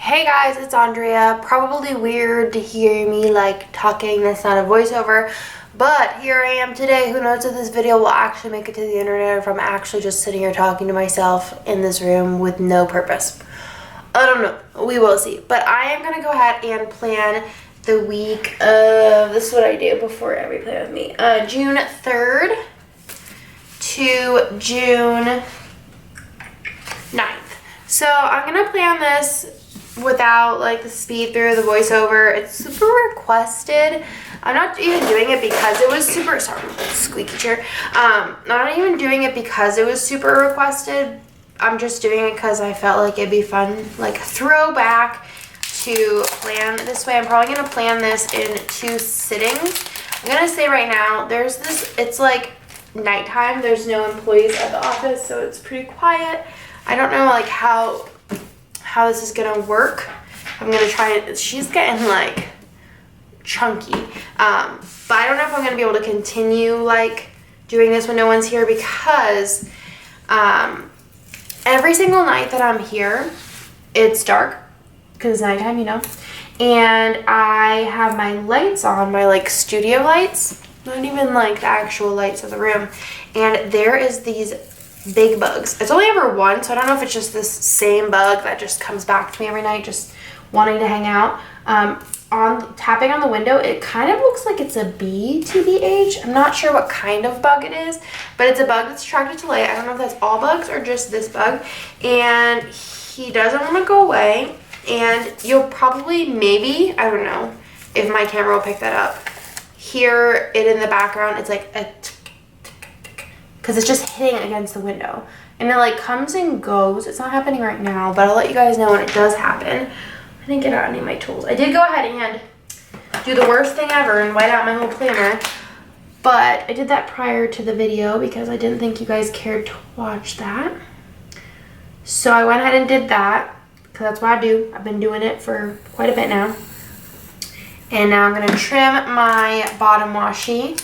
Hey guys, it's Andrea. Probably weird to hear me like talking that's not a voiceover, but here I am today. Who knows if this video will actually make it to the internet or if I'm actually just sitting here talking to myself in this room with no purpose. I don't know. We will see. But I am going to go ahead and plan the week of, this is what I do before every plan with me, June 3rd to June 9th. So I'm going to plan this without like the speed through, the voiceover. It's super requested. I'm not even doing it because it was super, sorry, squeaky chair. I'm not even doing it because it was super requested. I'm just doing it because I felt like it'd be fun, like throwback to plan this way. I'm probably gonna plan this in 2 sittings. I'm gonna say right now, there's this, it's like nighttime. There's no employees at the office, so it's pretty quiet. I don't know like how this is gonna work. I'm gonna try it. She's getting like chunky, but I don't know if I'm gonna be able to continue like doing this when no one's here because every single night that I'm here, it's dark because it's nighttime, you know, and I have my lights on, my like studio lights, not even like the actual lights of the room, and there is these big bugs. It's only ever one, so I don't know if it's just this same bug that just comes back to me every night just wanting to hang out. On tapping on the window, it kind of looks like it's a bee, TBH. I'm not sure what kind of bug it is, but it's a bug that's attracted to light. I don't know if that's all bugs or just this bug, and he doesn't want to go away, and you'll probably, maybe, I don't know if my camera will pick that up, hear it in the background. It's like a because it's just hitting against the window and it like comes and goes. It's not happening right now, but I'll let you guys know when it does happen. I didn't get out any of my tools. I did go ahead and do the worst thing ever and white out my whole planner, but I did that prior to the video because I didn't think you guys cared to watch that. So I went ahead and did that because that's what I do. I've been doing it for quite a bit now. And now I'm going to trim my bottom washi.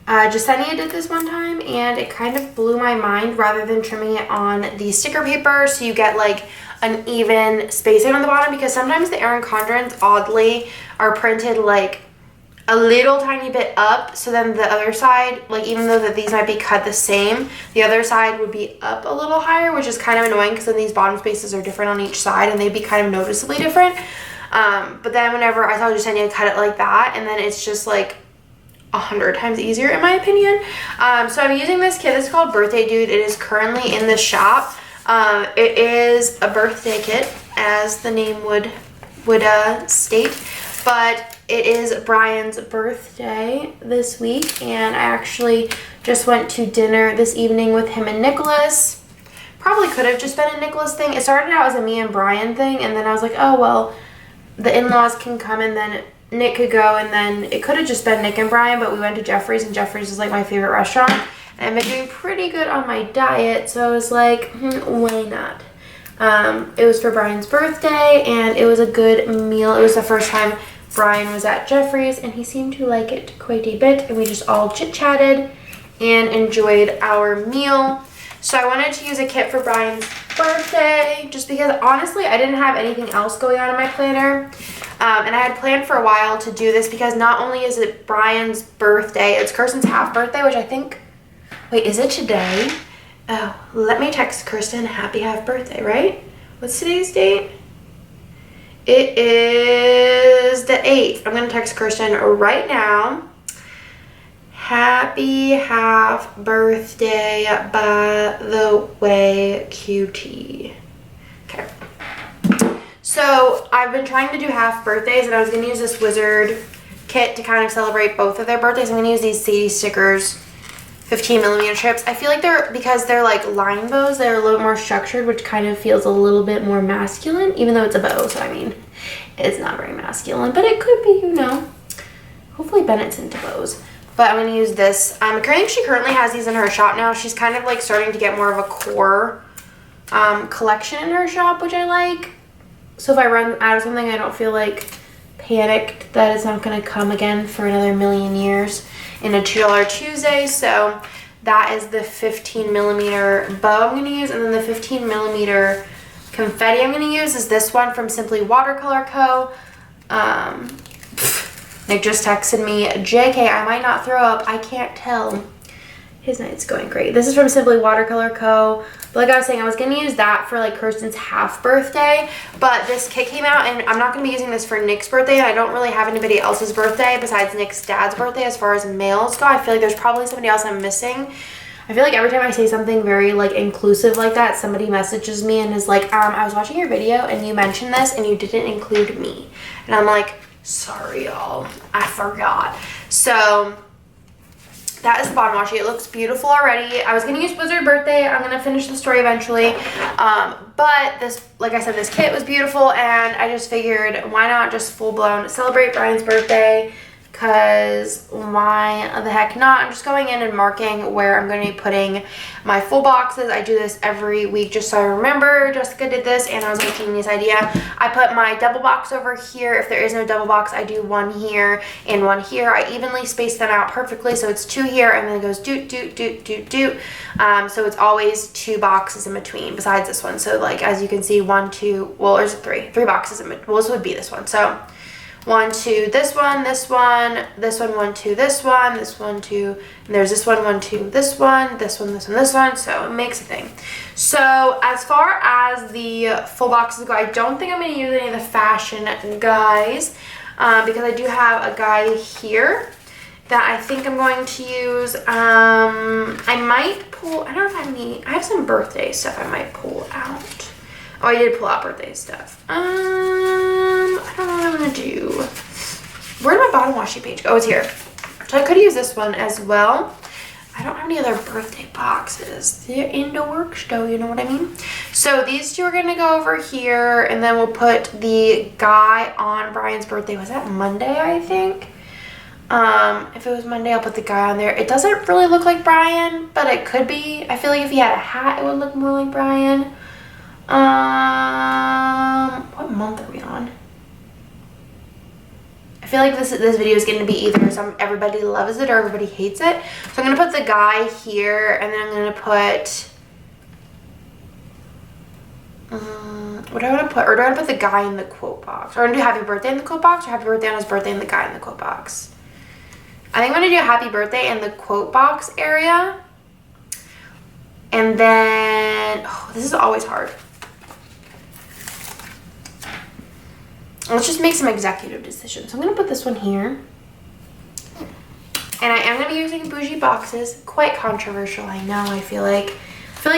Jasenia did this one time and it kind of blew my mind rather than trimming it on the sticker paper so you get like an even spacing on the bottom, because sometimes the Erin Condrens oddly are printed like a little tiny bit up, so then the other side, like even though that these might be cut the same, the other side would be up a little higher, which is kind of annoying because then these bottom spaces are different on each side and they'd be kind of noticeably different. But then whenever I saw Jasenia cut it like that, and then it's just like 100 times easier in my opinion. So I'm using this kit. It's called Birthday Dude. It is currently in the shop. It is a birthday kit, as the name would state, but it is Brian's birthday this week, and I actually just went to dinner this evening with him and Nicholas. Probably could have just been a Nicholas thing. It started out as a me and Brian thing, and then I was like, oh well, the in-laws can come and then Nick could go, and then it could have just been Nick and Brian, but we went to Jeffrey's, and Jeffrey's is like my favorite restaurant, and I've been doing pretty good on my diet, so I was like, why not? It was for Brian's birthday, and it was a good meal. It was the first time Brian was at Jeffrey's, and he seemed to like it quite a bit, and we just all chit-chatted and enjoyed our meal. So I wanted to use a kit for Brian's birthday just because honestly I didn't have anything else going on in my planner, and I had planned for a while to do this because not only is it Brian's birthday, it's Kirsten's half birthday, which I think, wait, is it today? Oh, let me text Kirsten happy half birthday, right? What's today's date? It is the 8th. I'm gonna text Kirsten right now. Happy half birthday, by the way, QT. Okay. So I've been trying to do half birthdays, and I was going to use this wizard kit to kind of celebrate both of their birthdays. I'm going to use these Sadie Stickers 15mm strips. I feel like because they're like line bows, they're a little more structured, which kind of feels a little bit more masculine, even though it's a bow. So I mean, it's not very masculine, but it could be, you know. Hopefully Bennett's into bows. But I'm going to use this. I think she currently has these in her shop now. She's kind of like starting to get more of a core collection in her shop, which I like. So if I run out of something, I don't feel like panicked that it's not going to come again for another million years in a $2 Tuesday. So that is the 15mm bow I'm going to use, and then the 15mm confetti I'm going to use is this one from Simply Watercolor Co. Nick just texted me, JK, I might not throw up. I can't tell. His night's going great. This is from Simply Watercolor Co. But like I was saying, I was going to use that for like Kirsten's half birthday. But this kit came out and I'm not going to be using this for Nick's birthday. And I don't really have anybody else's birthday besides Nick's dad's birthday as far as males go. I feel like there's probably somebody else I'm missing. I feel like every time I say something very like inclusive like that, somebody messages me and is like, I was watching your video and you mentioned this and you didn't include me. And I'm like, sorry y'all, I forgot. So that is the bottom washi. It looks beautiful already. I was going to use Blizzard Birthday. I'm going to finish the story eventually. But this, like I said, this kit was beautiful and I just figured why not just full blown celebrate Brian's birthday, because why the heck not? I'm just going in and marking where I'm going to be putting my full boxes. I do this every week just so I remember. Jessica did this and I was like, genius idea. I put my double box over here. If there is no double box, I do one here and one here. I evenly space them out perfectly, so it's 2 here and then it goes doot, doot, doot, doot, doot. So it's always 2 boxes in between besides this one. So like as you can see, 1, 2, well there's 3 boxes in between. Well, this would be this one. So 1, 2, this one, this one, this one, 1, 2, this one, this 1, 2, and there's this one, 1, 2, this one, this one, this one, this one, so it makes a thing. So as far as the full boxes go, I don't think I'm going to use any of the fashion guys, because I do have a guy here that I think I'm going to use. I might pull, I don't know if I have any, I have some birthday stuff I might pull out. Oh, I did pull out birthday stuff. I don't know what I'm gonna do. Where did my bottom washi page go? Oh, it's here. So I could use this one as well. I don't have any other birthday boxes. They're in the works though, you know what I mean? So these 2 are gonna go over here, and then we'll put the guy on Brian's birthday. Was that Monday, I think? If it was Monday, I'll put the guy on there. It doesn't really look like Brian, but it could be. I feel like if he had a hat, it would look more like Brian. What month are we on? I feel like this video is going to be either everybody loves it or everybody hates it. So I'm going to put the guy here, and then I'm going to put, what do I want to put? Or do I want to put the guy in the quote box? Or do I want to do happy birthday in the quote box, or happy birthday on his birthday and the guy in the quote box? I think I'm going to do happy birthday in the quote box area. And then, oh, this is always hard. Let's just make some executive decisions. So I'm going to put this one here. And I am going to be using bougie boxes. Quite controversial, I know. I feel like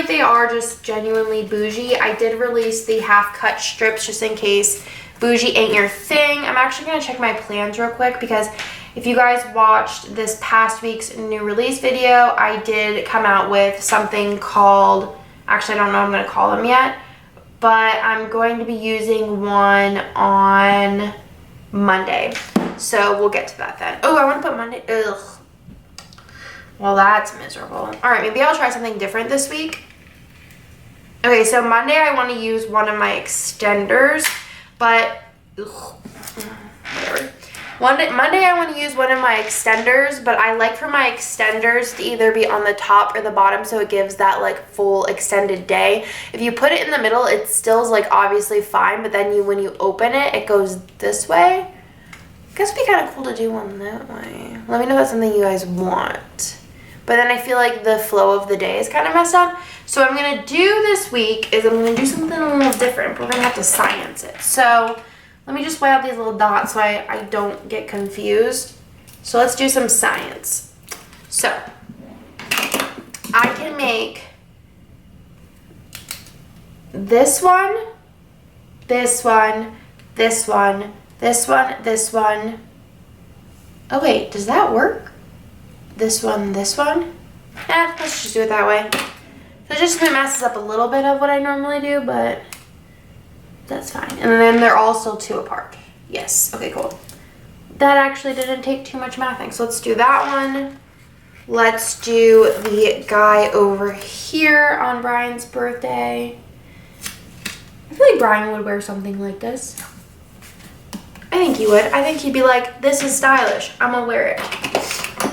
they are just genuinely bougie. I did release the half-cut strips just in case bougie ain't your thing. I'm actually going to check my plans real quick, because if you guys watched this past week's new release video, I did come out with something called, actually I don't know what I'm going to call them yet, but I'm going to be using one on Monday. So we'll get to that then. Oh, I want to put Monday. Ugh. Well, that's miserable. All right, maybe I'll try something different this week. Okay, so Monday I want to use one of my extenders, but ugh, whatever. Monday I want to use one of my extenders, but I like for my extenders to either be on the top or the bottom, so it gives that like full extended day. If you put it in the middle, it still's like obviously fine, but then when you open it, it goes this way. I guess it'd be kind of cool to do one that way. Let me know if that's something you guys want. But then I feel like the flow of the day is kind of messed up. So what I'm going to do this week is I'm going to do something a little different. We're going to have to science it. So let me just white out these little dots so I don't get confused. So let's do some science. So I can make this one, this one, this one, this one, this one. Oh wait, does that work? This one, this one? Let's just do it that way. So it just messes up a little bit of what I normally do, but that's fine. And then they're all still 2 apart. Yes, okay, cool. That actually didn't take too much mathing. So let's do that one. Let's do the guy over here on Brian's birthday. I feel like Brian would wear something like this. I think he would. I think he'd be like, this is stylish, I'm gonna wear it.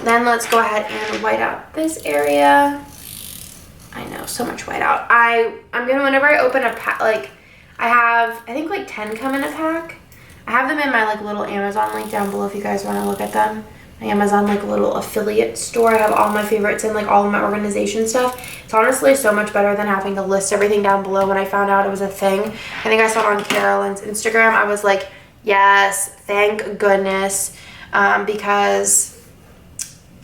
Then let's go ahead and white out this area. I know, so much white out. I'm gonna, whenever I open a I have, I think like 10 come in a pack. I have them in my like little Amazon link down below if you guys want to look at them. My Amazon like little affiliate store. I have all my favorites and like all of my organization stuff. It's honestly so much better than having to list everything down below. When I found out it was a thing, I think I saw it on Carolyn's Instagram. I was like, yes, thank goodness, because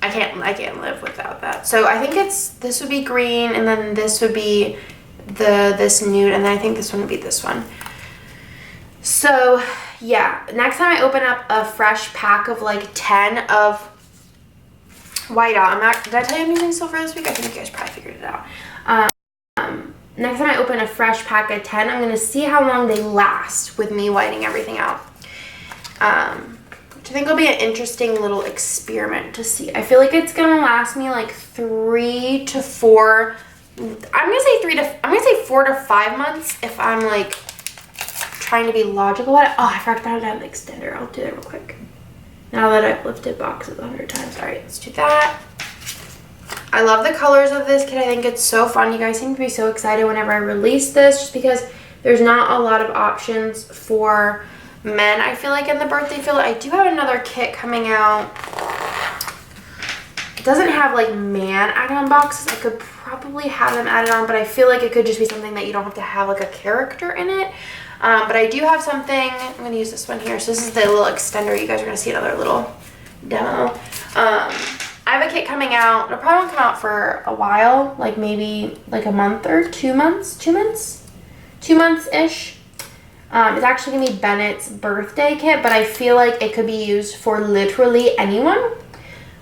I can't live without that. So I think this would be green, and then this would be this nude, and then I think this one would be this one. So yeah, next time I open up a fresh pack of like 10 of whiteout, did I tell you I'm using silver this week? I think you guys probably figured it out. Next time I open a fresh pack of 10, I'm gonna see how long they last with me whitening everything out. Which I think will be an interesting little experiment to see. I feel like it's gonna last me like 3 to 4, I'm gonna say 4 to 5 months if I'm like trying to be logical about it. Oh, I forgot to have an extender. I'll do that real quick. Now that I've lifted boxes 100 times. All right, let's do that. I love the colors of this kit. I think it's so fun. You guys seem to be so excited whenever I release this, just because there's not a lot of options for men, I feel like, in the birthday field. I do have another kit coming out. It doesn't have like man add-on boxes. I could probably have them added on, but I feel like it could just be something that you don't have to have like a character in it. But I do have something. I'm going to use this one here. So this is the little extender. You guys are going to see another little demo. I have a kit coming out. It'll probably won't come out for a while, like maybe like a month or 2 months. 2 months? 2 months-ish. It's actually going to be Bennett's birthday kit, but I feel like it could be used for literally anyone,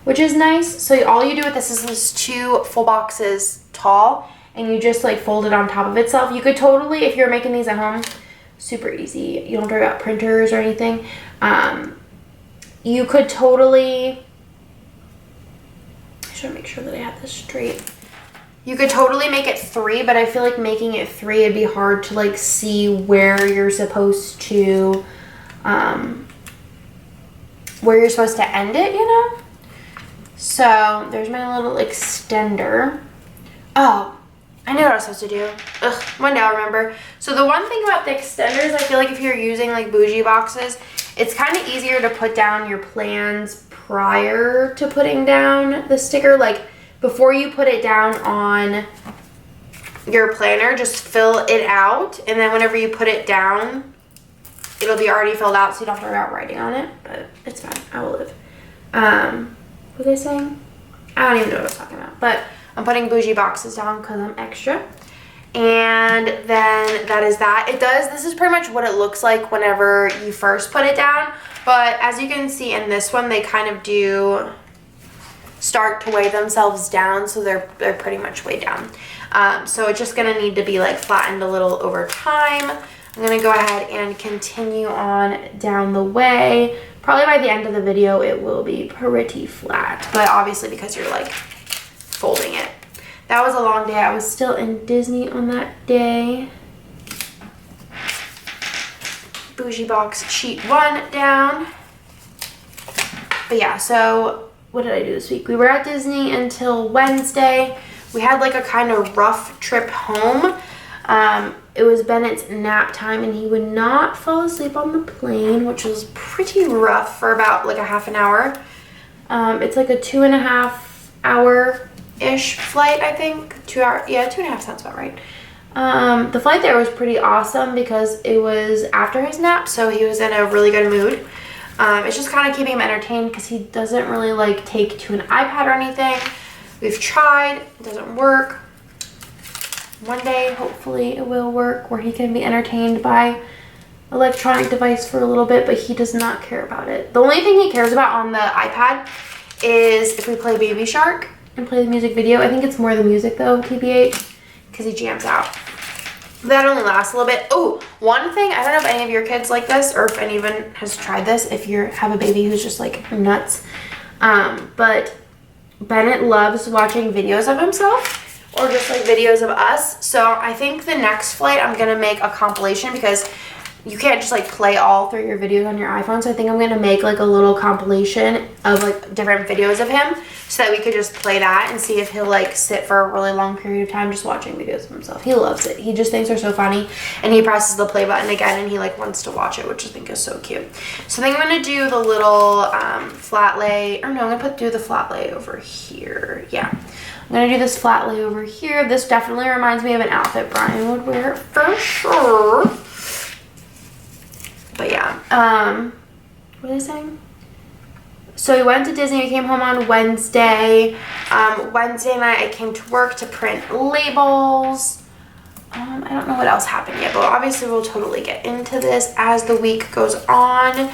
which is nice. So all you do with this is this 2 full boxes tall, and you just like fold it on top of itself. You could totally, if you're making these at home, super easy. You don't have to worry about printers or anything. You could totally, I should make sure that I have this straight. You could totally make it 3, but I feel like making it 3, it'd be hard to like see where you're supposed to, end it, you know? So there's my little extender. Oh, I know what I was supposed to do. Ugh, one day I'll remember. So the one thing about the extenders, I feel like if you're using like bougie boxes, it's kind of easier to put down your plans prior to putting down the sticker. Like before you put it down on your planner, just fill it out, and then whenever you put it down, it'll be already filled out, so you don't have to worry about writing on it, but it's fine. I will live. What was I saying? I don't even know what I was talking about, but I'm putting bougie boxes down because I'm extra. And then that is that. This is pretty much what it looks like whenever you first put it down, but as you can see in this one, they kind of do start to weigh themselves down, so they're pretty much way down. So it's just gonna need to be like flattened a little over time. I'm gonna go ahead and continue on down the way. Probably by the end of the video, it will be pretty flat, but obviously because you're like folding it. That was a long day. I was still in Disney on that day. Bougie box sheet 1 down. But yeah, so what did I do this week? We were at Disney until Wednesday. We had like a kind of rough trip home. It was Bennett's nap time, and he would not fall asleep on the plane, which was pretty rough for about like a half an hour. It's like a 2.5 hour-ish flight, I think. 2 hour, yeah, 2.5 sounds about right. The flight there was pretty awesome because it was after his nap, so he was in a really good mood. It's just kind of keeping him entertained because he doesn't really like take to an iPad or anything. We've tried, it doesn't work. One day, hopefully it will work where he can be entertained by electronic device for a little bit, but he does not care about it. The only thing he cares about on the iPad is if we play Baby Shark and play the music video. I think it's more the music though, TBH, because he jams out. That only lasts a little bit. Oh, one thing, I don't know if any of your kids like this or if anyone has tried this, if you have a baby who's just like nuts. But Bennett loves watching videos of himself or just like videos of us. So I think the next flight I'm gonna make a compilation because you can't just like play all through your videos on your iPhone. So I think I'm gonna make like a little compilation of like different videos of him so that we could just play that and see if he'll like sit for a really long period of time just watching videos of himself. He loves it. He just thinks they're so funny, and he presses the play button again and he like wants to watch it, which I think is so cute. So I think I'm gonna do the little flat lay, or no, I'm gonna do the flat lay over here. Yeah, I'm gonna do this flat lay over here. This definitely reminds me of an outfit Brian would wear for sure. But yeah, what was I saying? So we went to Disney. We came home on Wednesday. Wednesday night I came to work to print labels. I don't know what else happened yet, but obviously we'll totally get into this as the week goes on.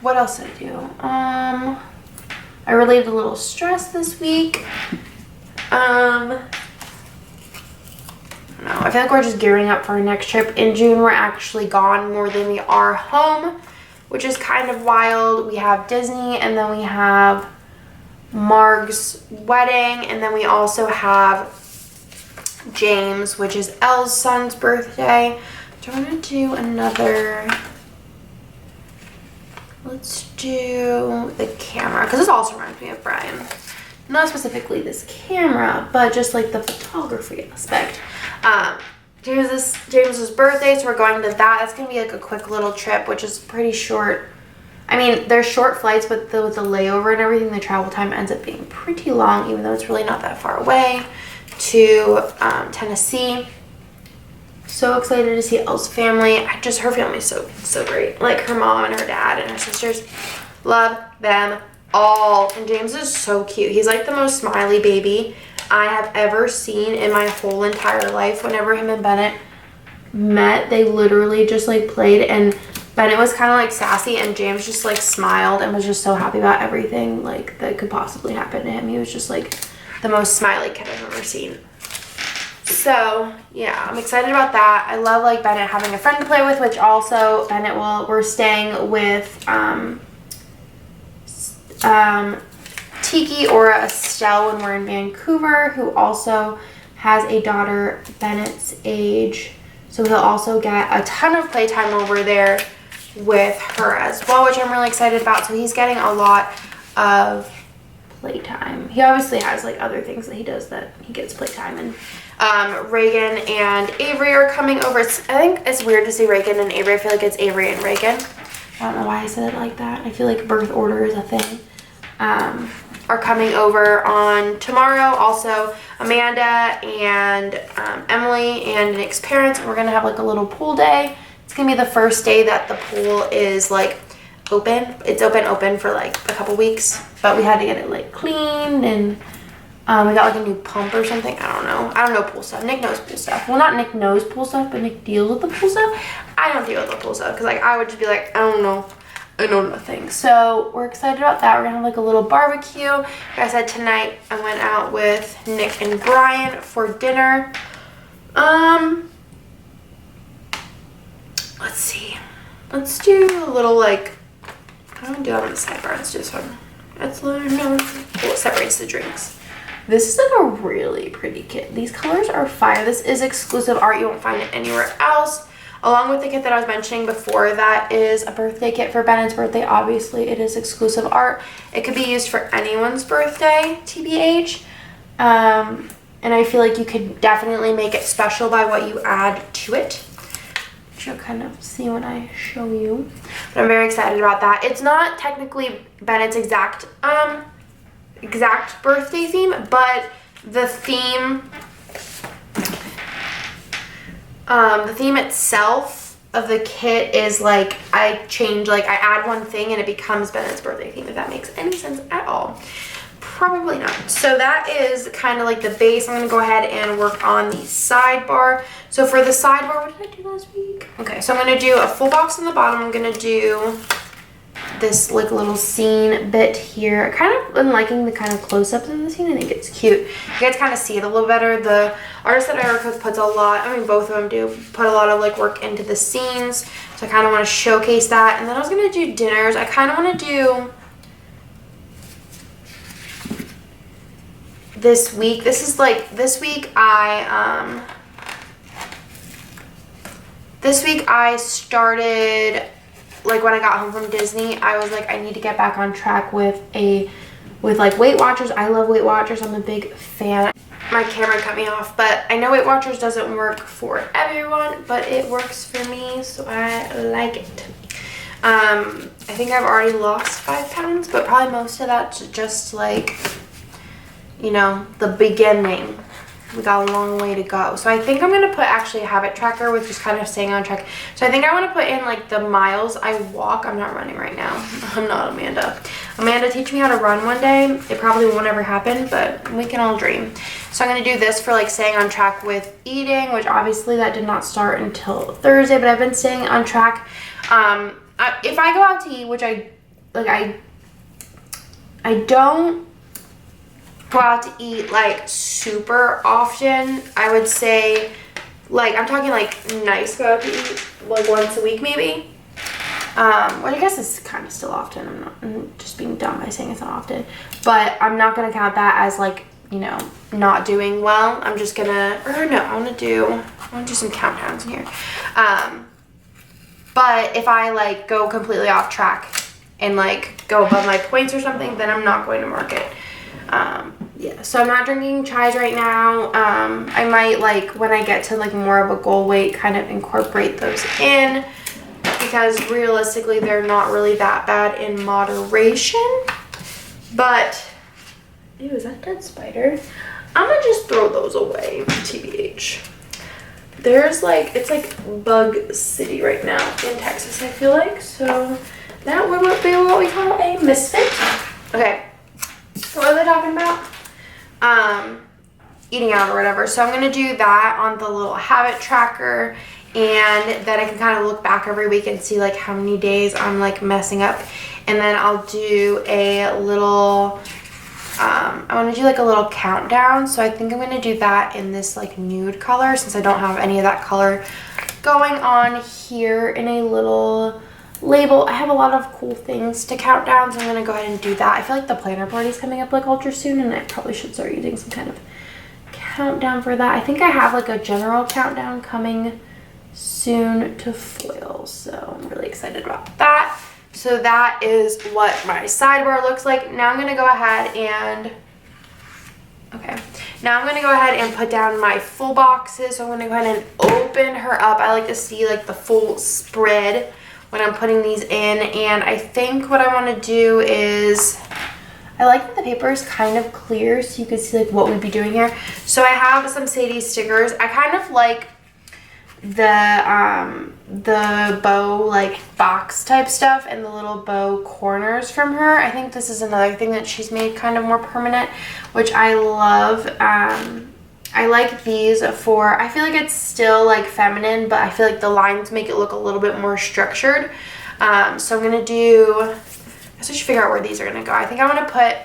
What else did I do? I relieved a little stress this week. No, I feel like we're just gearing up for our next trip. In June, we're actually gone more than we are home, which is kind of wild. We have Disney, and then we have Marg's wedding, and then we also have James, which is Elle's son's birthday. Do I want to do another? Let's do the camera, because this also reminds me of Brian. Not specifically this camera, but just like the photography aspect. James's birthday, so we're going to that. That's gonna be like a quick little trip, which is pretty short. I mean, they're short flights, but with the layover and everything, the travel time ends up being pretty long, even though it's really not that far away, to Tennessee. So excited to see Elle's family. Her family's so great. Like her mom and her dad and her sisters, love them all. And James is so cute. He's like the most smiley baby I have ever seen in my whole entire life. Whenever him and Bennett met, they literally just like played, and Bennett was kind of like sassy, and James just like smiled and was just so happy about everything like that could possibly happen to him. He was just like the most smiley kid I've ever seen. So yeah, I'm excited about that. I love like Bennett having a friend to play with, which also we're staying with Tiki or Estelle when we're in Vancouver, who also has a daughter Bennett's age. So he'll also get a ton of playtime over there with her as well, which I'm really excited about. So he's getting a lot of playtime. He obviously has like other things that he does that he gets playtime. And Reagan and Avery are coming over. I think it's weird to say Reagan and Avery. I feel like it's Avery and Reagan. I don't know why I said it like that. I feel like birth order is a thing. Are coming over on tomorrow. Also, Amanda and Emily and Nick's parents. We're gonna have like a little pool day. It's gonna be the first day that the pool is like open. It's open for like a couple weeks, but we had to get it like cleaned, and we got like a new pump or something. I don't know pool stuff. Nick knows pool stuff. Well, not Nick knows pool stuff, but Nick deals with the pool stuff. I don't deal with the pool stuff because like I would just be like, I don't know. I know nothing. So we're excited about that. We're gonna have like a little barbecue. Like I said, tonight I went out with Nick and Brian for dinner. Let's see. Let's do a little like, I don't do it on the sidebar. Let's do this one. That's it separates the drinks. This is like a really pretty kit. These colors are fire. This is exclusive art. You won't find it anywhere else. Along with the kit that I was mentioning before, that is a birthday kit for Bennett's birthday. Obviously, it is exclusive art. It could be used for anyone's birthday, TBH. And I feel like you could definitely make it special by what you add to it, which you'll kind of see when I show you. But I'm very excited about that. It's not technically Bennett's exact birthday theme, but the theme itself of the kit is like I add one thing and it becomes Bennett's birthday theme, if that makes any sense at all. Probably not. So that is kind of like the base. I'm going to go ahead and work on the sidebar. So for the sidebar, what did I do last week? Okay, so I'm going to do a full box on the bottom. I'm going to do this like little scene bit here. I kind of am liking the kind of close-ups in the scene. I think it's cute. You guys kind of see it a little better. The artist that I work with puts a lot, I mean both of them do, put a lot of like work into the scenes. So I kind of want to showcase that. And then I was going to do dinners. I kind of want to do this week. This week this week I started, like when I got home from Disney, I was like, I need to get back on track with like Weight Watchers. I love Weight Watchers. I'm a big fan. My camera cut me off, but I know Weight Watchers doesn't work for everyone, but it works for me, so I like it. I think I've already lost 5 pounds, but probably most of that's just like, you know, the beginning. We got a long way to go. So I think I'm going to put actually a habit tracker with just kind of staying on track. So I think I want to put in like the miles I walk. I'm not running right now. I'm not Amanda. Amanda, teach me how to run one day. It probably won't ever happen, but we can all dream. So I'm going to do this for like staying on track with eating, which obviously that did not start until Thursday, but I've been staying on track. If I go out to eat, which I don't go out to eat like super often. I would say, like, I'm talking like nice go out to eat like once a week maybe. Well, I guess it's kind of still often. I'm just being dumb by saying it's not often, but I'm not gonna count that as like, you know, not doing well. I'm just gonna, or no, I want to do some countdowns in here. But if I like go completely off track and like go above my points or something, then I'm not going to mark it. Yeah, so I'm not drinking chais right now. I might, like, when I get to like more of a goal weight, kind of incorporate those in, because realistically they're not really that bad in moderation. But ew, is that a dead spider? I'm gonna just throw those away, TBH. There's like, it's like bug city right now in Texas, I feel like, so that would be what we call a misfit. Okay, so what was I talking about? Eating out or whatever. So I'm gonna do that on the little habit tracker, and then I can kind of look back every week and see like how many days I'm like messing up, and then I'll do a little I want to do like a little countdown. So I think I'm going to do that in this like nude color, since I don't have any of that color going on here in a little label. I have a lot of cool things to count down, so I'm going to go ahead and do that. I feel like the planner party is coming up like ultra soon, and I probably should start using some kind of countdown for that. I think I have like a general countdown coming soon to foil, so I'm really excited about that. So that is what my sidebar looks like. Now I'm going to go ahead and, okay, now I'm going to go ahead and put down my full boxes. So I'm going to go ahead and open her up. I like to see like the full spread when I'm putting these in. And I think what I want to do is, I like that the paper is kind of clear so you can see like what we'd be doing here. So I have some Sadie stickers. I kind of like the bow like box type stuff and the little bow corners from her. I think this is another thing that she's made kind of more permanent, which I love. I like these for, I feel like it's still like feminine, but I feel like the lines make it look a little bit more structured. So I'm gonna do, I guess I should figure out where these are gonna go. I think I'm gonna put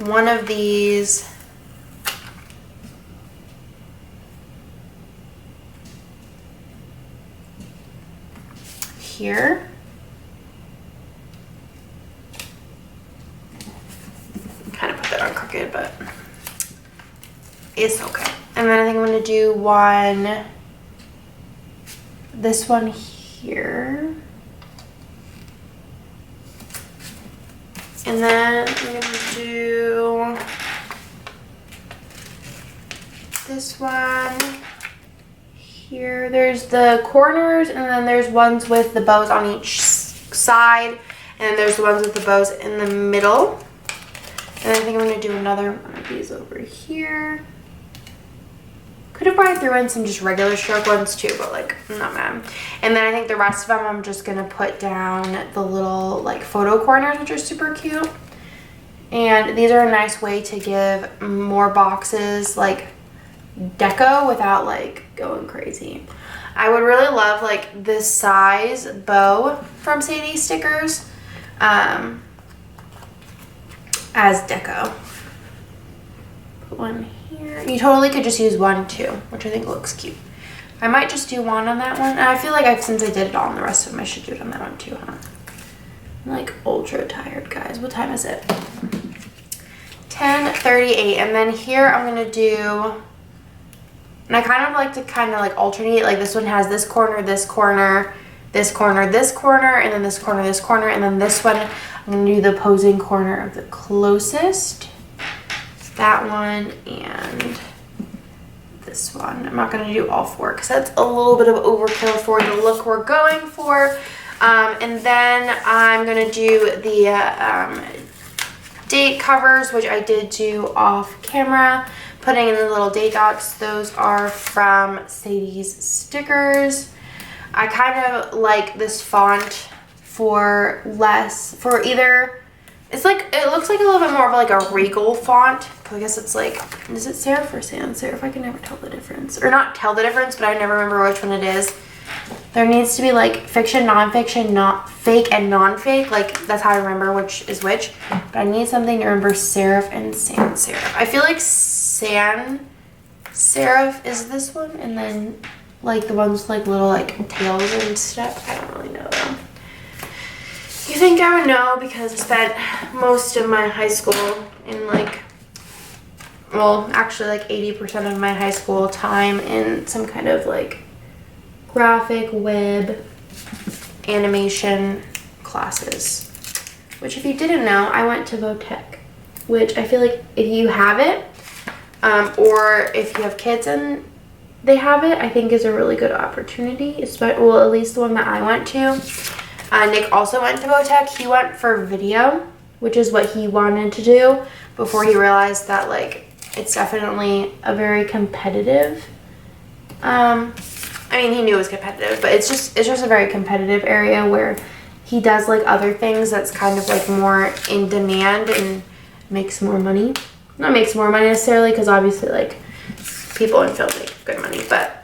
one of these here. Kind of put that on crooked, but it's okay. And then I think I'm going to do one, this one here. And then I'm going to do this one here. There's the corners, and then there's ones with the bows on each side, and then there's the ones with the bows in the middle. And I think I'm going to do another one of these over here. Could have probably threw in some just regular stroke ones too, but like, not mad. And then I think the rest of them I'm just going to put down the little like photo corners, which are super cute. And these are a nice way to give more boxes like deco without like going crazy. I would really love like this size bow from Sadie Stickers as deco. Put one here. You totally could just use one too, which I think looks cute. I might just do one on that one. And I feel like since I did it all on the rest of them, I should do it on that one too, huh? I'm like ultra tired, guys. What time is it? 10:38. And then here I'm gonna do, And I kind of like to kind of like alternate. Like this one has this corner, this corner, this corner, this corner, and then this corner, this corner, and then this one, I'm going to do the opposing corner of the closest. That one and this one. I'm not going to do all four because that's a little bit of overkill for the look we're going for. And then I'm going to do the date covers, which I did do off camera. Putting in the little date dots. Those are from Sadie's Stickers. I kind of like this font for either, it's like, it looks like a little bit more of like a regal font. I guess it's like, is it serif or sans serif? I can never tell the difference. Or not tell the difference, but I never remember which one it is. There needs to be like fiction, nonfiction, not fake and non-fake. Like that's how I remember which is which. But I need something to remember serif and sans serif. I feel like sans serif is this one, and then like the ones with like little like tails and stuff. I don't really know though. You think I would know because I spent most of my high school in like, well, actually like 80% of my high school time in some kind of like graphic web animation classes. Which if you didn't know, I went to Votech, which I feel like if you have it, or if you have kids and they have it, I think is a really good opportunity. Well, at least the one that I went to. Nick also went to Votech. He went for video, which is what he wanted to do before he realized that like it's definitely a very competitive. I mean, he knew it was competitive, but it's just a very competitive area where he does like other things that's kind of like more in demand and makes more money. Not makes more money necessarily, because obviously like people in film make good money, but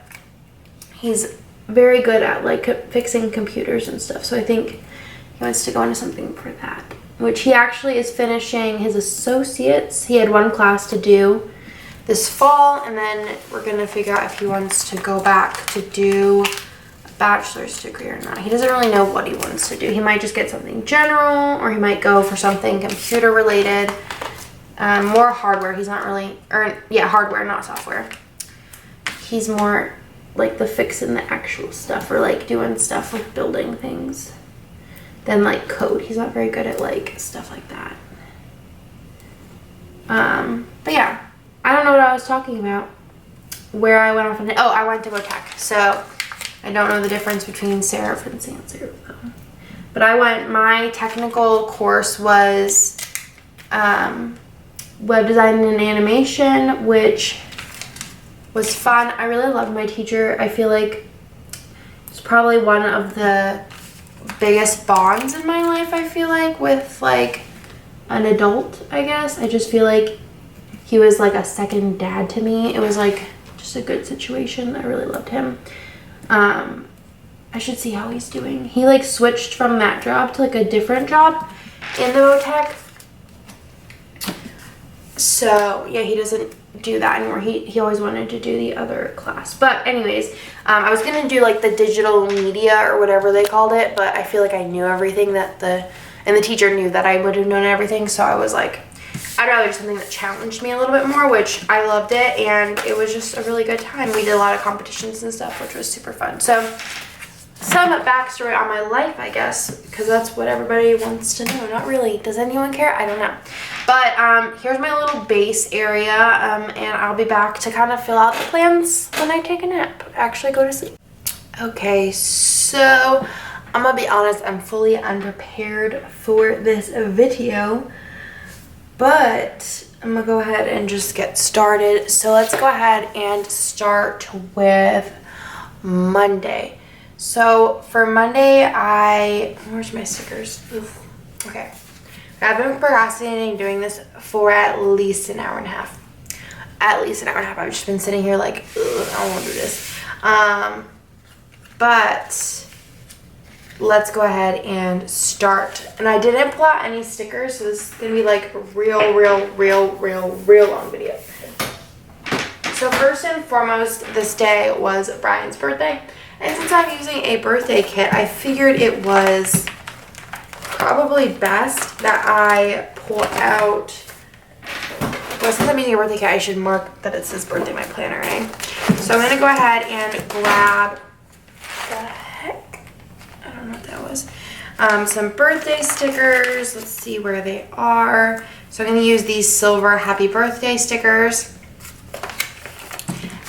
he's very good at like fixing computers and stuff. So I think he wants to go into something for that, which he actually is finishing his associates. He had one class to do this fall, and then we're gonna figure out if he wants to go back to do a bachelor's degree or not. He doesn't really know what he wants to do. He might just get something general, or he might go for something computer related, more hardware. He's not really, or yeah, hardware, not software. He's more like the fixing the actual stuff, or like doing stuff with building things, than like code. He's not very good at like stuff like that. But yeah, I don't know what I was talking about. Where I went off on, I went to Votech, so I don't know the difference between serif and sans serif though. But my technical course was web design and animation, which was fun. I really loved my teacher. I feel like it's probably one of the biggest bonds in my life, I feel like, with like an adult, I guess. I just feel like he was like a second dad to me. It was like just a good situation. I really loved him. I should see how he's doing. He like switched from that job to like a different job in the Votech. So yeah, he doesn't do that anymore. He always wanted to do the other class. But anyways, I was gonna do like the digital media or whatever they called it, but I feel like I knew everything and the teacher knew that I would have known everything, so I was like, I'd rather do something that challenged me a little bit more, which I loved it, and it was just a really good time. We did a lot of competitions and stuff, which was super fun. So some backstory on my life, I guess, because that's what everybody wants to know. Not really. Does anyone care? I don't know. But here's my little base area, and I'll be back to kind of fill out the plans when I take a nap, actually go to sleep. Okay, so I'm gonna be honest, I'm fully unprepared for this video, but I'm gonna go ahead and just get started. So let's go ahead and start with Monday. So for Monday, where's my stickers? Oof. Okay. I've been procrastinating doing this for at least an hour and a half. At least an hour and a half. I've just been sitting here like, ugh, I don't want to do this. But let's go ahead and start. And I didn't pull out any stickers, so this is going to be like a real long video. So first and foremost, this day was Brian's birthday. And since I'm using a birthday kit, I figured it was probably best that I pull out, well, since I'm using a birthday kit, I should mark that it says birthday in my planner, right? So I'm gonna go ahead and grab, what the heck? I don't know what that was. Some birthday stickers. Let's see where they are. So I'm gonna use these silver happy birthday stickers.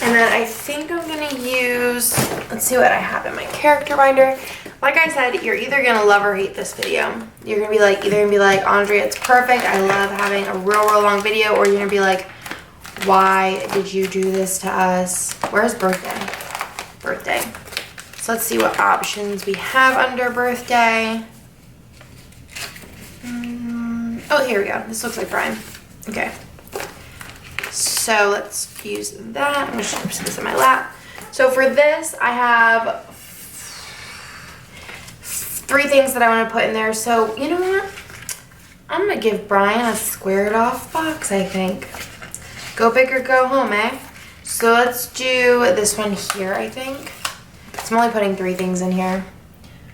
And then I think I'm gonna use, let's see what I have in my character binder. Like I said, you're either gonna love or hate this video. You're gonna be like, either gonna be like, Andrea, it's perfect. I love having a real long video. Or you're gonna be like, why did you do this to us? Where's birthday? Birthday. So let's see what options we have under birthday. Oh, here we go. This looks like Brian. Okay. So let's use that. I'm going to just put this in my lap. So for this, I have 3 things that I want to put in there. So you know what? I'm going to give Brian a squared off box, I think. Go big or go home, eh? So let's do this one here, I think. I'm only putting 3 things in here.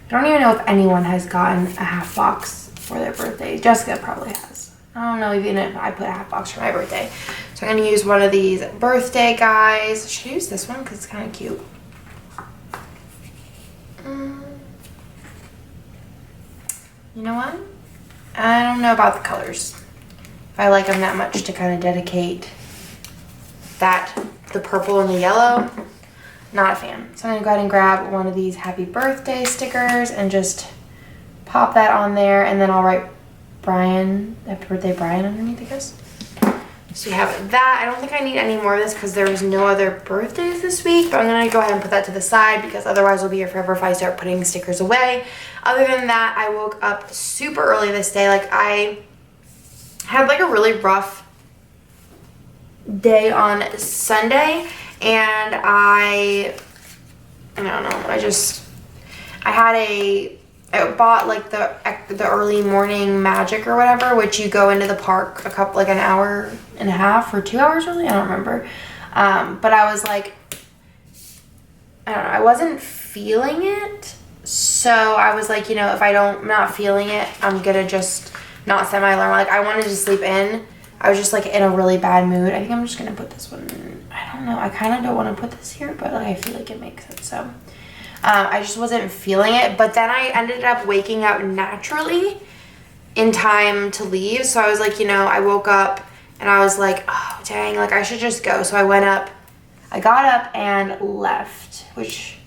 I don't even know if anyone has gotten a half box for their birthday. Jessica probably has. I don't know even if I put a half box for my birthday. So I'm going to use one of these birthday guys. Should I use this one? Because it's kind of cute. You know what? I don't know about the colors. If I like them that much to kind of dedicate the purple and the yellow. Not a fan. So I'm going to go ahead and grab one of these happy birthday stickers and just pop that on there. And then I'll write Brian, happy birthday Brian underneath, I guess. So you have that. I don't think I need any more of this because there was no other birthdays this week. But I'm going to go ahead and put that to the side because otherwise we'll be here forever if I start putting stickers away. Other than that, I woke up super early this day. Like I had like a really rough day on Sunday. And I don't know, I bought like the early morning magic or whatever, which you go into the park like an hour and a half or 2 hours early, I don't remember. But I was like, I don't know, I wasn't feeling it. So I was like, you know, if I'm not feeling it, I'm gonna just not set my alarm. Like I wanted to sleep in. I was just like in a really bad mood. I think I'm just gonna put this one in. I don't know. I kind of don't want to put this here, but like, I feel like it makes it. So I just wasn't feeling it. But then I ended up waking up naturally in time to leave. So I was like, you know, I woke up and I was like, oh, dang, like I should just go. So I got up and left, which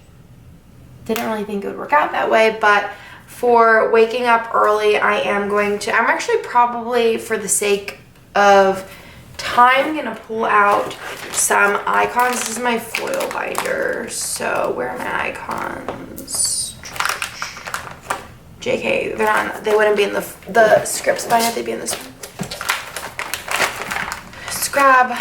didn't really think it would work out that way. But for waking up early, I'm actually probably, for the sake of time, gonna pull out some icons. This is my foil binder. So where are my icons? JK, they wouldn't be in the scripts binder, they'd be in this one. Just grab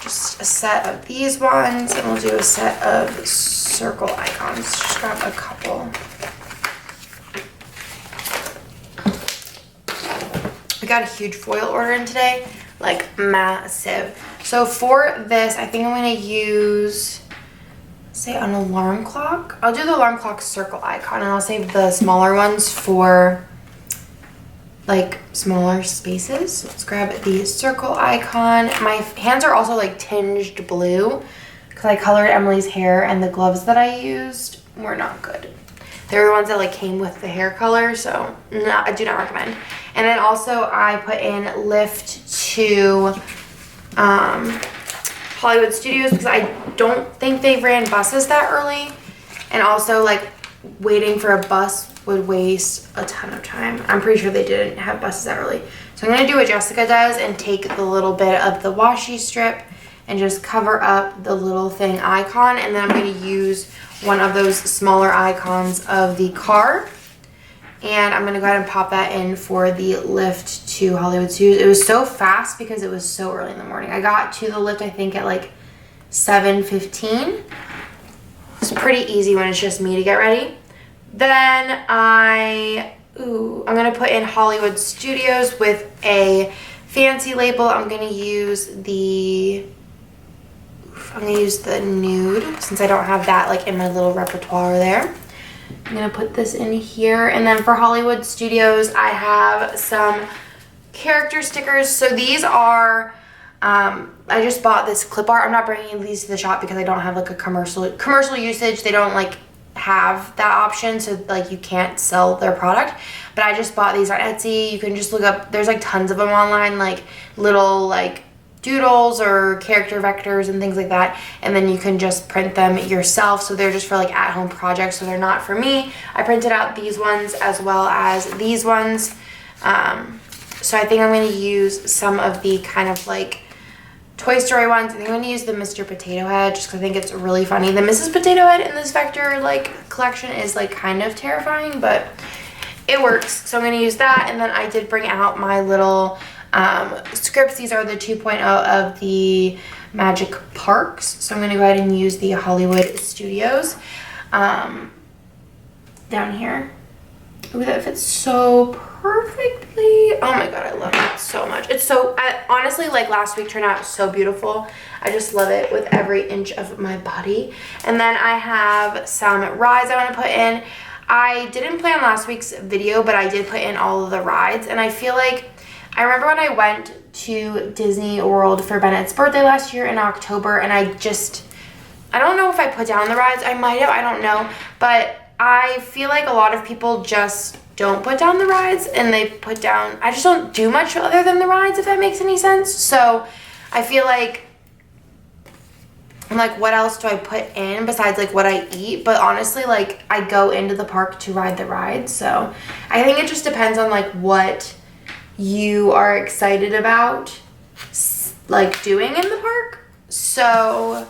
just a set of these ones and we'll do a set of circle icons. Just grab a couple. I got a huge foil order in today, like massive. So for this, I think I'm gonna use, say, an alarm clock. I'll do the alarm clock circle icon and I'll save the smaller ones for like smaller spaces. So let's grab the circle icon. My hands are also like tinged blue because I colored Emily's hair and the gloves that I used were not good. They were the ones that like came with the hair color, so I do not recommend. And then also I put in lift to Hollywood Studios because I don't think they ran buses that early. And also like waiting for a bus would waste a ton of time. I'm pretty sure they didn't have buses that early. So I'm gonna do what Jessica does and take the little bit of the washi strip and just cover up the little thing icon. And then I'm gonna use one of those smaller icons of the car. And I'm gonna go ahead and pop that in for the lift to Hollywood Studios. It was so fast because it was so early in the morning. I got to the lift, I think, at like 7:15. It's pretty easy when it's just me to get ready. Then I'm gonna put in Hollywood Studios with a fancy label. I'm gonna use the nude since I don't have that like in my little repertoire there. I'm gonna put this in here. And then for Hollywood Studios, I have some character stickers. So these are I just bought this clip art. I'm not bringing these to the shop because I don't have like a commercial usage. They don't like have that option, so like you can't sell their product. But I just bought these on Etsy. You can just look up, there's like tons of them online, like little like doodles or character vectors and things like that, and then you can just print them yourself. So they're just for like at-home projects, so they're not for me. I printed out these ones as well as these ones. So I think I'm going to use some of the kind of like Toy Story ones. I think I'm going to use the Mr. Potato Head just because I think it's really funny. The Mrs. Potato Head in this vector like collection is like kind of terrifying, but it works. So I'm going to use that. And then I did bring out my little scripts. These are the 2.0 of the Magic Parks. So I'm going to go ahead and use the Hollywood Studios down here. Ooh, that fits so perfectly. Oh my god, I love it so much. It's so, honestly, like last week turned out so beautiful. I just love it with every inch of my body. And then I have some rides I want to put in. I didn't plan last week's video, but I did put in all of the rides. And I feel like, I remember when I went to Disney World for Bennett's birthday last year in October, and I don't know if I put down the rides. I might have, I don't know. But I feel like a lot of people just don't put down the rides, and they put down, I just don't do much other than the rides, if that makes any sense. So I feel like, I'm like, what else do I put in besides like what I eat? But honestly, like I go into the park to ride the rides. So I think it just depends on like what you are excited about like doing in the park. So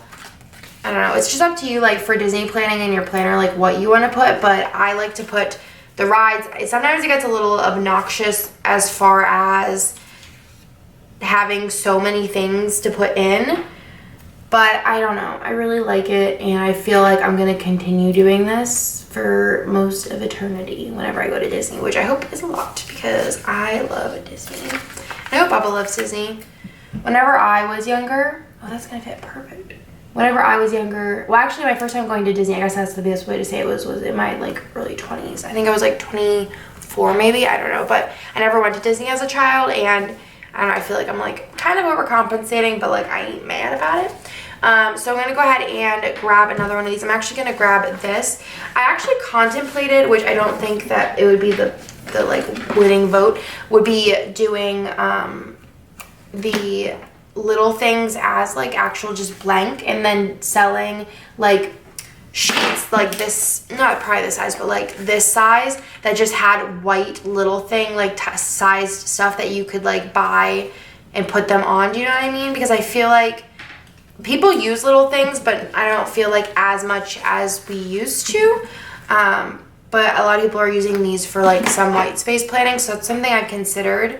I don't know, it's just up to you, like for Disney planning in your planner, like what you want to put. But I like to put the rides. Sometimes it gets a little obnoxious as far as having so many things to put in, but I don't know, I really like it, and I feel like I'm going to continue doing this for most of eternity whenever I go to Disney, which I hope is a lot because I love Disney. I hope Bubba loves Disney. Whenever I was younger, oh, that's going to fit perfect. Whenever I was younger, well, actually my first time going to Disney, I guess that's the best way to say it, was in my like early 20s. I think I was like 24 maybe, I don't know, but I never went to Disney as a child, and I don't know, I feel like I'm like kind of overcompensating, but like I ain't mad about it. So I'm gonna go ahead and grab another one of these. I'm actually gonna grab this. I actually contemplated, which I don't think that it would be the like winning vote, would be doing the little things as like actual just blank, and then selling like sheets like this, not probably this size, but like this size that just had white little thing like sized stuff that you could like buy and put them on. Do you know what I mean? Because I feel like people use little things, but I don't feel like as much as we used to. But a lot of people are using these for like some white space planning, so it's something I've considered.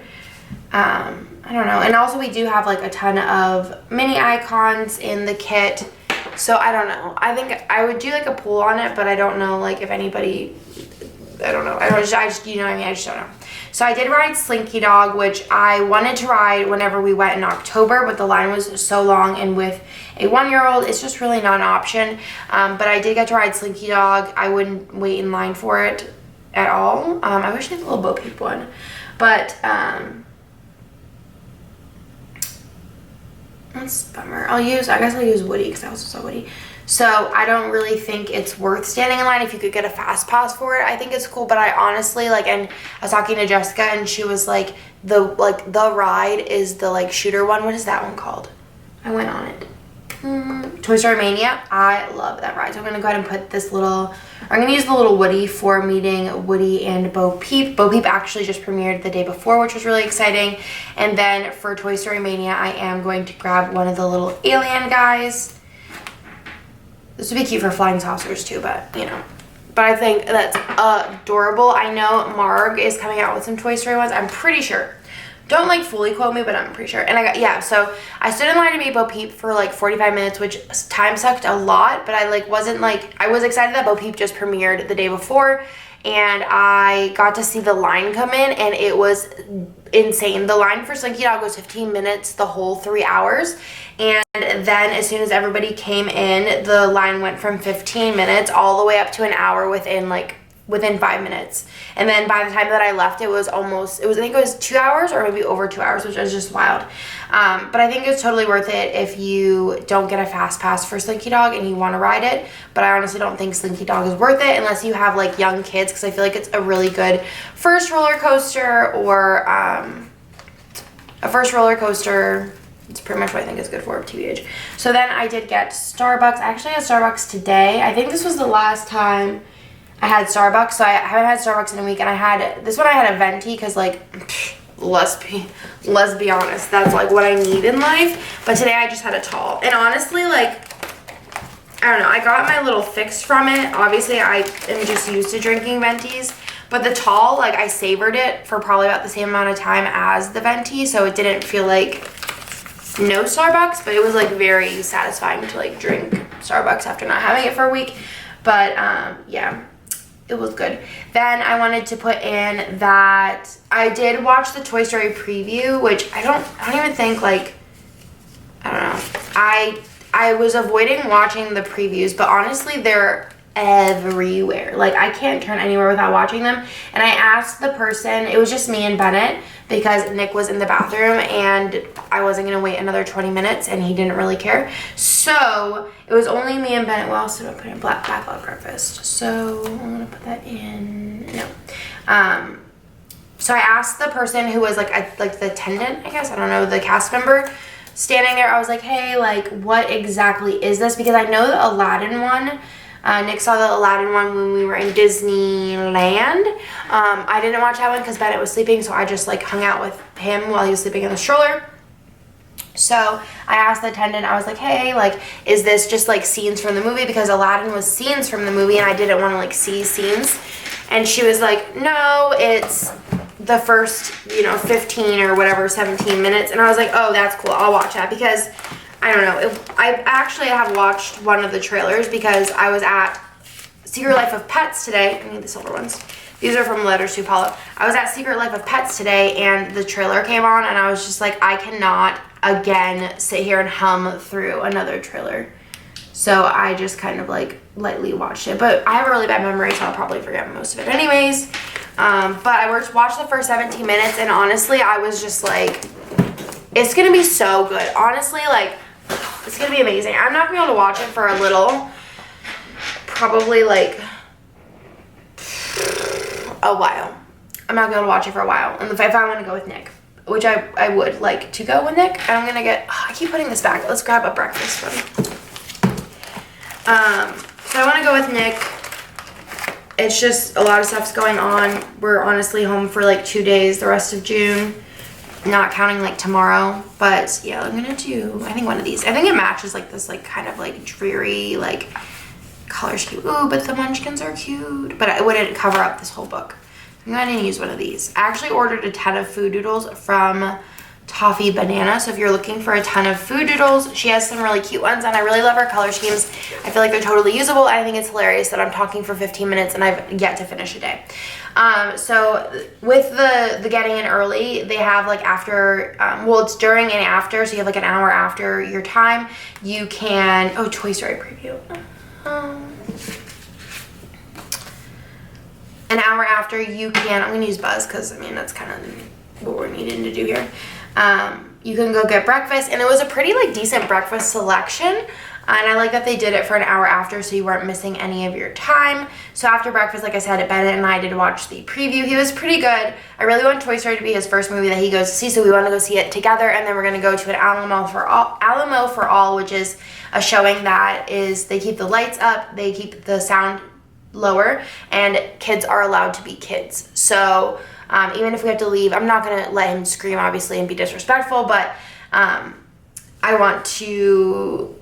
I don't know. And also we do have like a ton of mini icons in the kit. So I don't know. I think I would do like a poll on it, but I don't know like if anybody, I don't know. I just, you know what I mean? I just don't know. So I did ride Slinky Dog, which I wanted to ride whenever we went in October, but the line was so long, and with a 1-year-old, it's just really not an option. But I did get to ride Slinky Dog. I wouldn't wait in line for it at all. I wish I had a little Bo Peep one, but that's a bummer. I guess I'll use Woody because I also saw Woody. So I don't really think it's worth standing in line. If you could get a fast pass for it, I think it's cool. But I honestly like, and I was talking to Jessica, and she was like, the ride is the like shooter one. What is that one called? I went on it. Toy Story Mania. I love that ride. So I'm gonna go ahead and put this little, I'm gonna use the little Woody for meeting Woody and Bo Peep. Bo Peep actually just premiered the day before, which was really exciting. And then for Toy Story Mania, I am going to grab one of the little alien guys. This would be cute for flying saucers too, but you know. But I think that's adorable. I know Marg is coming out with some Toy Story ones. I'm pretty sure. Don't like fully quote me, but I'm pretty sure. And yeah, so I stood in line to meet Bo Peep for like 45 minutes, which time sucked a lot, but I like wasn't like, I was excited that Bo Peep just premiered the day before, and I got to see the line come in, and it was insane. The line for Slinky Dog was 15 minutes the whole 3 hours, and then as soon as everybody came in, the line went from 15 minutes all the way up to an hour within like within 5 minutes. And then by the time that I left, I think it was 2 hours or maybe over 2 hours, which is just wild. But I think it's totally worth it if you don't get a fast pass for Slinky Dog and you want to ride it. But I honestly don't think Slinky Dog is worth it unless you have like young kids, because I feel like it's a really good first roller coaster, or a first roller coaster. It's pretty much what I think is good for TBH. So then I did get Starbucks. I actually had Starbucks today. I think this was the last time I had Starbucks. So I haven't had Starbucks in a week, and I had a venti, because like, let's be honest, that's like what I need in life. But today I just had a tall, and honestly, like, I don't know, I got my little fix from it. Obviously I am just used to drinking ventis, but the tall, like, I savored it for probably about the same amount of time as the venti, so it didn't feel like no Starbucks, but it was like very satisfying to like drink Starbucks after not having it for a week. But yeah, it was good. Then I wanted to put in that I did watch the Toy Story preview, which I don't even think, like, I don't know. I was avoiding watching the previews, but honestly, they're everywhere. Like, I can't turn anywhere without watching them. And I asked the person, it was just me and Bennett, because Nick was in the bathroom and I wasn't gonna wait another 20 minutes and he didn't really care. So it was only me and Bennett. Well, also I put in backlog breakfast. So I'm gonna put that in. No. So I asked the person who was like the attendant, I guess, I don't know, the cast member standing there. I was like, hey, like, what exactly is this? Because I know the Aladdin one. Nick saw the Aladdin one when we were in Disneyland. I didn't watch that one because Bennett was sleeping, so I just like hung out with him while he was sleeping in the stroller. So I asked the attendant, I was like, hey, like, is this just like scenes from the movie? Because Aladdin was scenes from the movie and I didn't want to like see scenes. And she was like, no, it's the first, 15 or whatever, 17 minutes. And I was like, oh, that's cool, I'll watch that, because I don't know. I actually have watched one of the trailers because I was at Secret Life of Pets today. I need the silver ones. These are from Letters to Apollo. I was at Secret Life of Pets today and the trailer came on and I was just like, I cannot again sit here and hum through another trailer. So I just kind of like lightly watched it. But I have a really bad memory, so I'll probably forget most of it anyways. But I watched the first 17 minutes and honestly, I was just like, it's going to be so good. Honestly, like, it's going to be amazing. I'm not going to be able to watch it for a little, probably like a while. I'm not going to be able to watch it for a while. And if I want to go with Nick, which I would like to go with Nick, I'm going to get, I keep putting this back. Let's grab a breakfast one. So I want to go with Nick. It's just a lot of stuff's going on. We're honestly home for like 2 days, the rest of June. Not counting like tomorrow, but yeah, I'm gonna do, I think one of these. I think it matches like this like kind of like dreary like color scheme. Ooh, but the munchkins are cute, but it wouldn't cover up this whole book. I'm gonna use one of these. I actually ordered a ton of food doodles from Toffee Banana, so if you're looking for a ton of food doodles, she has some really cute ones and I really love her color schemes. I feel like they're totally usable. I think it's hilarious that I'm talking for 15 minutes and I've yet to finish a day. So with the getting in early, they have like after, well, it's during and after, so you have like an hour after your time. You can, oh, Toy Story preview. An hour after you can, I'm gonna use Buzz because I mean that's kind of what we're needing to do here. You can go get breakfast, and it was a pretty like decent breakfast selection, and I like that they did it for an hour after so you weren't missing any of your time. So after breakfast, like I said, Bennett and I did watch the preview. He was pretty good. I really want Toy Story to be his first movie that he goes to see, so we want to go see it together, and then we're going to go to an Alamo for All, which is a showing that is, they keep the lights up, they keep the sound lower, and kids are allowed to be kids. So even if we have to leave, I'm not going to let him scream, obviously, and be disrespectful, but I want to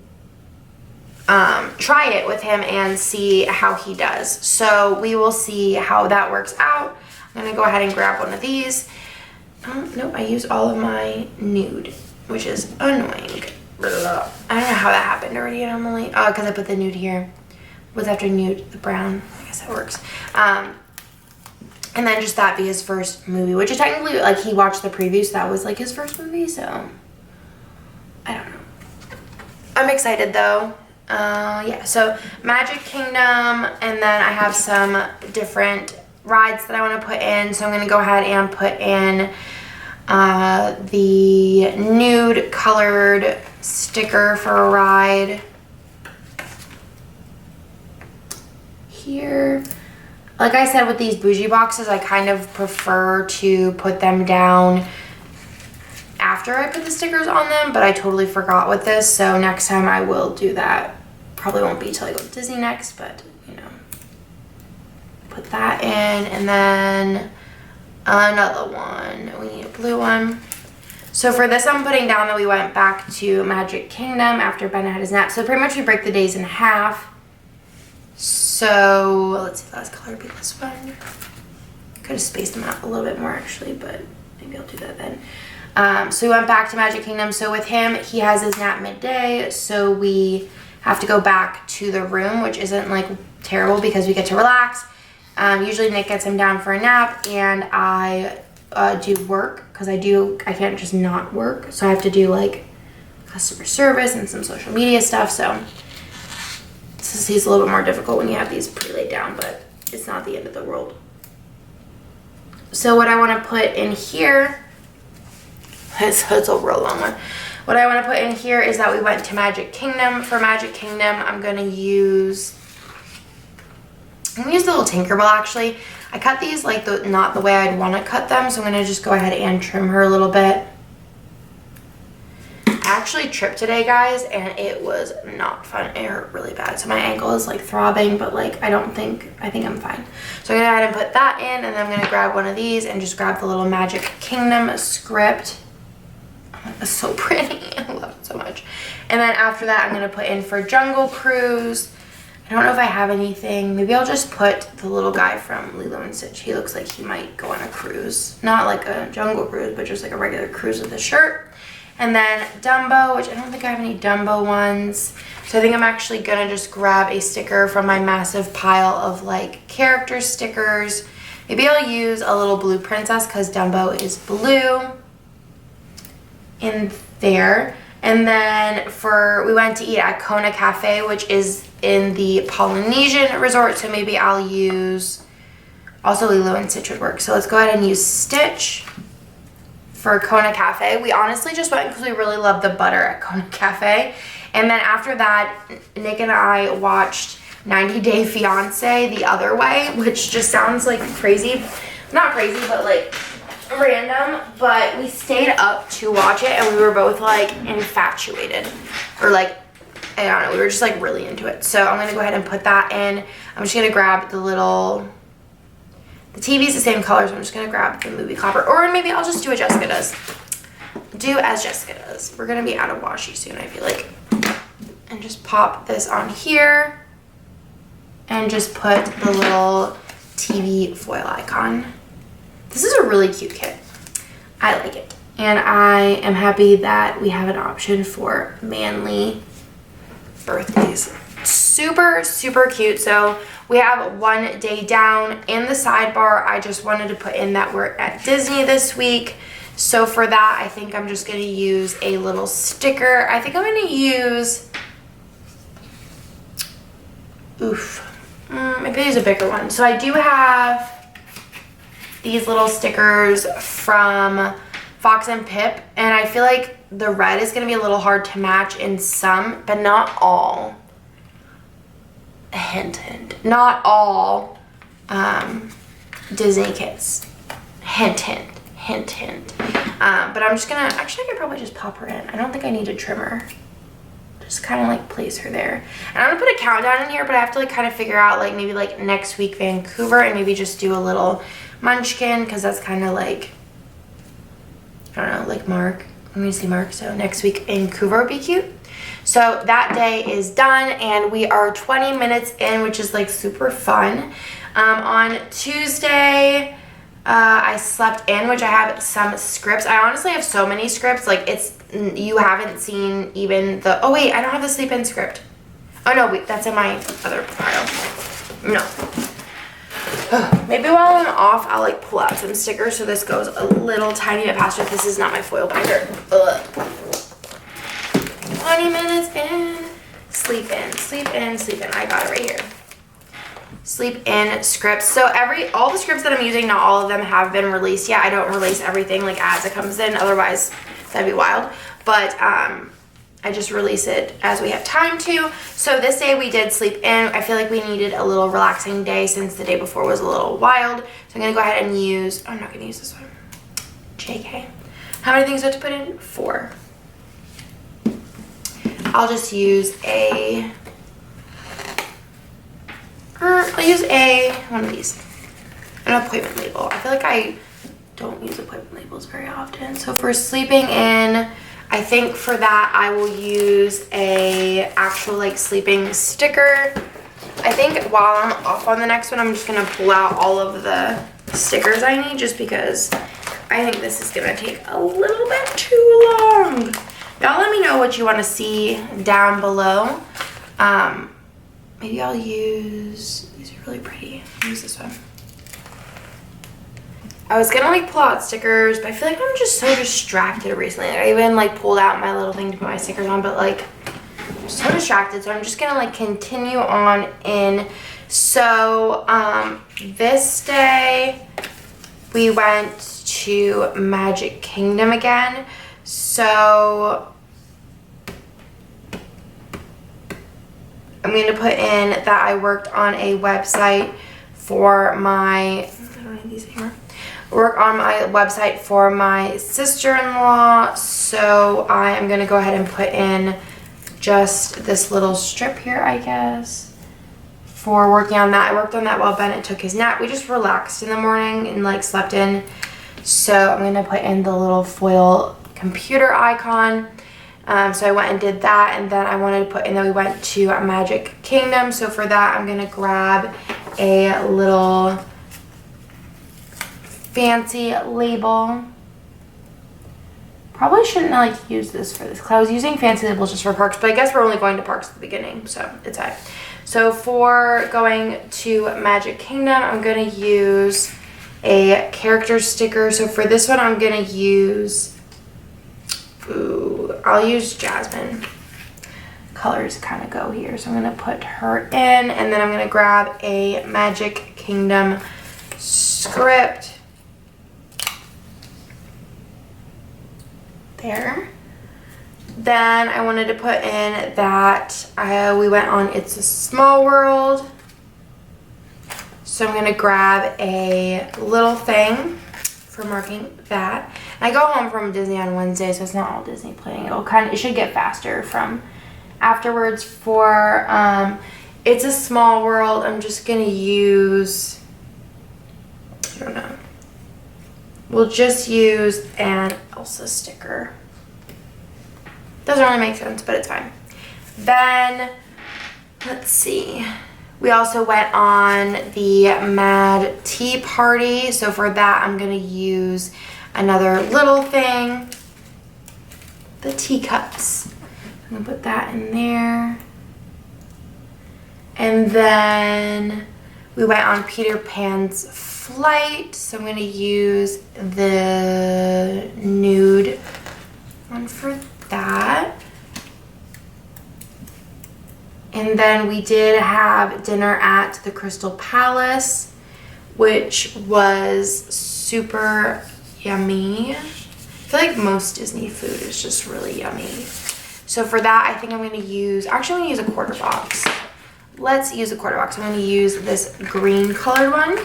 try it with him and see how he does. So we will see how that works out. I'm going to go ahead and grab one of these. Nope, I used all of my nude, which is annoying. I don't know how that happened already, Emily. Oh, because I put the nude here. What's after nude? The brown. I guess that works. And then just that be his first movie, which is technically, like, he watched the preview, so that was, like, his first movie, so I don't know. I'm excited, though. Yeah, so Magic Kingdom, and then I have some different rides that I want to put in. So I'm going to go ahead and put in the nude colored sticker for a ride here. Like I said, with these bougie boxes, I kind of prefer to put them down after I put the stickers on them, but I totally forgot with this, so next time I will do that. Probably won't be till I go to Disney next, but you know, put that in. And then another one, we need a blue one. So for this, I'm putting down that we went back to Magic Kingdom after Ben had his nap. So pretty much we break the days in half. So let's see if last color be this one. Could have spaced them out a little bit more actually, but maybe I'll do that then. So we went back to Magic Kingdom. So with him, he has his nap midday, so we have to go back to the room, which isn't like terrible because we get to relax. Usually Nick gets him down for a nap, and I do work because I can't just not work. So I have to do like customer service and some social media stuff. So he's a little bit more difficult when you have these pretty laid down, but it's not the end of the world. So what I want to put in here, it's a real long one. What I want to put in here is that we went to Magic Kingdom. For Magic Kingdom, I'm going to use the little Tinkerbell actually. I cut these like not the way I'd want to cut them, so I'm going to just go ahead and trim her a little bit. I actually tripped today, guys, and it was not fun. It hurt really bad. So my ankle is like throbbing, but like I think I'm fine. So I'm going to go ahead and put that in, and then I'm going to grab one of these and just grab the little Magic Kingdom script. It's so pretty. I love it so much. And then after that, I'm going to put in for Jungle Cruise. I don't know if I have anything. Maybe I'll just put the little guy from Lilo and Stitch. He looks like he might go on a cruise. Not like a jungle cruise, but just like a regular cruise with a shirt. And then Dumbo, which I don't think I have any Dumbo ones. So I think I'm actually going to just grab a sticker from my massive pile of like character stickers. Maybe I'll use a little blue princess because Dumbo is blue in there. And then we went to eat at Kona Cafe, which is in the Polynesian resort, so maybe I'll use also Lilo and Stitch would work. So let's go ahead and use Stitch for Kona Cafe. We honestly just went because we really love the butter at Kona Cafe. And then after that, Nick and I watched 90 Day Fiancé the other way, which just sounds like crazy. Not crazy, but like random, but we stayed up to watch it and we were both like infatuated, or like I don't know, we were just like really into it. So I'm gonna go ahead and put that in. I'm just gonna grab the TV's the same color, so I'm just gonna grab the movie clapper, or maybe I'll just do what Jessica does. Do as Jessica does. We're gonna be out of washi soon, I feel like. And just pop this on here and just put the little TV foil icon. This is a really cute kit. I like it. And I am happy that we have an option for manly birthdays. Super, super cute. So we have one day down. In the sidebar, I just wanted to put in that we're at Disney this week. So for that, I think I'm just going to use a little sticker. I think I'm going to use, maybe use a bigger one. So I do have these little stickers from Fox and Pip, and I feel like the red is going to be a little hard to match in some, but not all. Hint, hint. Not all Disney kits. Hint, hint. Hint, hint. But I'm just going to, actually I could probably just pop her in. I don't think I need a trimmer. Just kind of like place her there. And I'm going to put a countdown in here, but I have to like kind of figure out like maybe like next week Vancouver, and maybe just do a little Munchkin, because that's kind of like, I don't know, like Mark. I'm gonna say Mark, so next week Vancouver would be cute. So that day is done, and we are 20 minutes in, which is like super fun. On Tuesday, I slept in, which I have some scripts. I honestly have so many scripts, like you haven't seen even the, oh wait, I don't have the sleep in script. Oh no, wait, that's in my other pile. No. Maybe while I'm off, I'll like pull out some stickers so this goes a little tiny bit faster. This is not my foil binder. 20 minutes in. Sleep In, Sleep In, Sleep In. I got it right here. Sleep In scripts. So all the scripts that I'm using, not all of them have been released yet. I don't release everything like as it comes in, otherwise that'd be wild. But I just release it as we have time to. So this day we did Sleep In. I feel like we needed a little relaxing day since the day before was a little wild. So I'm gonna go ahead and use, I'm not gonna use this one. JK. How many things do I have to put in? 4. I'll just use one of these, an appointment label. I feel like I don't use appointment labels very often. So for Sleeping In, I think for that I will use a actual like sleeping sticker. I think while I'm off on the next one, I'm just gonna pull out all of the stickers I need just because I think this is gonna take a little bit too long. Y'all let me know what you want to see down below. Maybe I'll use, these are really pretty. I'll use this one. I was gonna like pull out stickers, but I feel like I'm just so distracted recently. Like, I even like pulled out my little thing to put my stickers on, but like I'm so distracted. So I'm just gonna like continue on in. So this day we went to Magic Kingdom again. So I'm going to put in that I worked on a website for my, I don't need these anymore. Work on my website for my sister-in-law. So I am going to go ahead and put in just this little strip here, I guess, for working on that. I worked on that while Bennett took his nap. We just relaxed in the morning and like slept in. So I'm going to put in the little foil computer icon. So I went and did that, and then I wanted to put in that we went to Magic Kingdom. So for that, I'm going to grab a little fancy label. Probably shouldn't like use this for this because I was using fancy labels just for parks, but I guess we're only going to parks at the beginning, so it's fine. So for going to Magic Kingdom, I'm going to use a character sticker. So for this one, I'm going to use, I'll use Jasmine. Colors kind of go here. So I'm going to put her in, and then I'm going to grab a Magic Kingdom script. There. Then I wanted to put in that we went on It's a Small World. So I'm going to grab a little thing for marking that. I go home from Disney on Wednesday, so it's not all Disney playing. It should get faster from afterwards. For It's a Small World, I'm just going to use, I don't know. We'll just use an Elsa sticker. Doesn't really make sense, but it's fine. Then, let's see. We also went on the Mad Tea Party. So for that, I'm going to use another little thing. The teacups. I'm going to put that in there. And then we went on Peter Pan's Flight. So I'm going to use the nude one for that. And then we did have dinner at the Crystal Palace, which was super yummy. I feel like most Disney food is just really yummy. So for that, I think I'm going to use, actually I'm going to use a quarter box. Let's use a quarter box. I'm going to use this green colored one.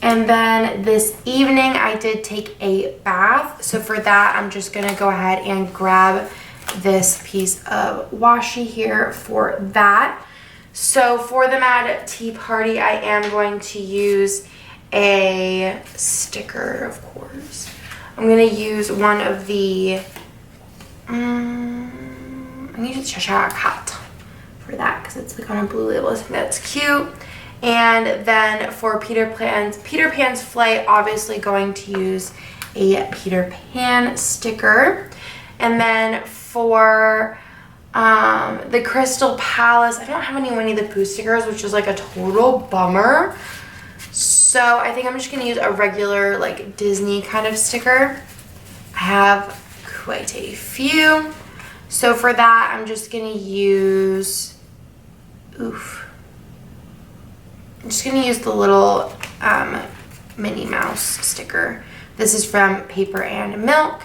And then this evening, I did take a bath. So for that, I'm just going to go ahead and grab this piece of washi here for that. So for the Mad Tea Party, I am going to use a sticker, of course. I'm going to use one of the, I'm going to use Cheshire Cat for that because it's like on a blue label. I think that's cute. And then for Peter Pan's Flight, obviously going to use a Peter Pan sticker. And then for the Crystal Palace, I don't have any Winnie the Pooh stickers, which is like a total bummer. So I think I'm just going to use a regular like Disney kind of sticker. I have quite a few. So for that, I'm just gonna use, I'm just gonna use the little Minnie Mouse sticker. This is from Paper and Milk.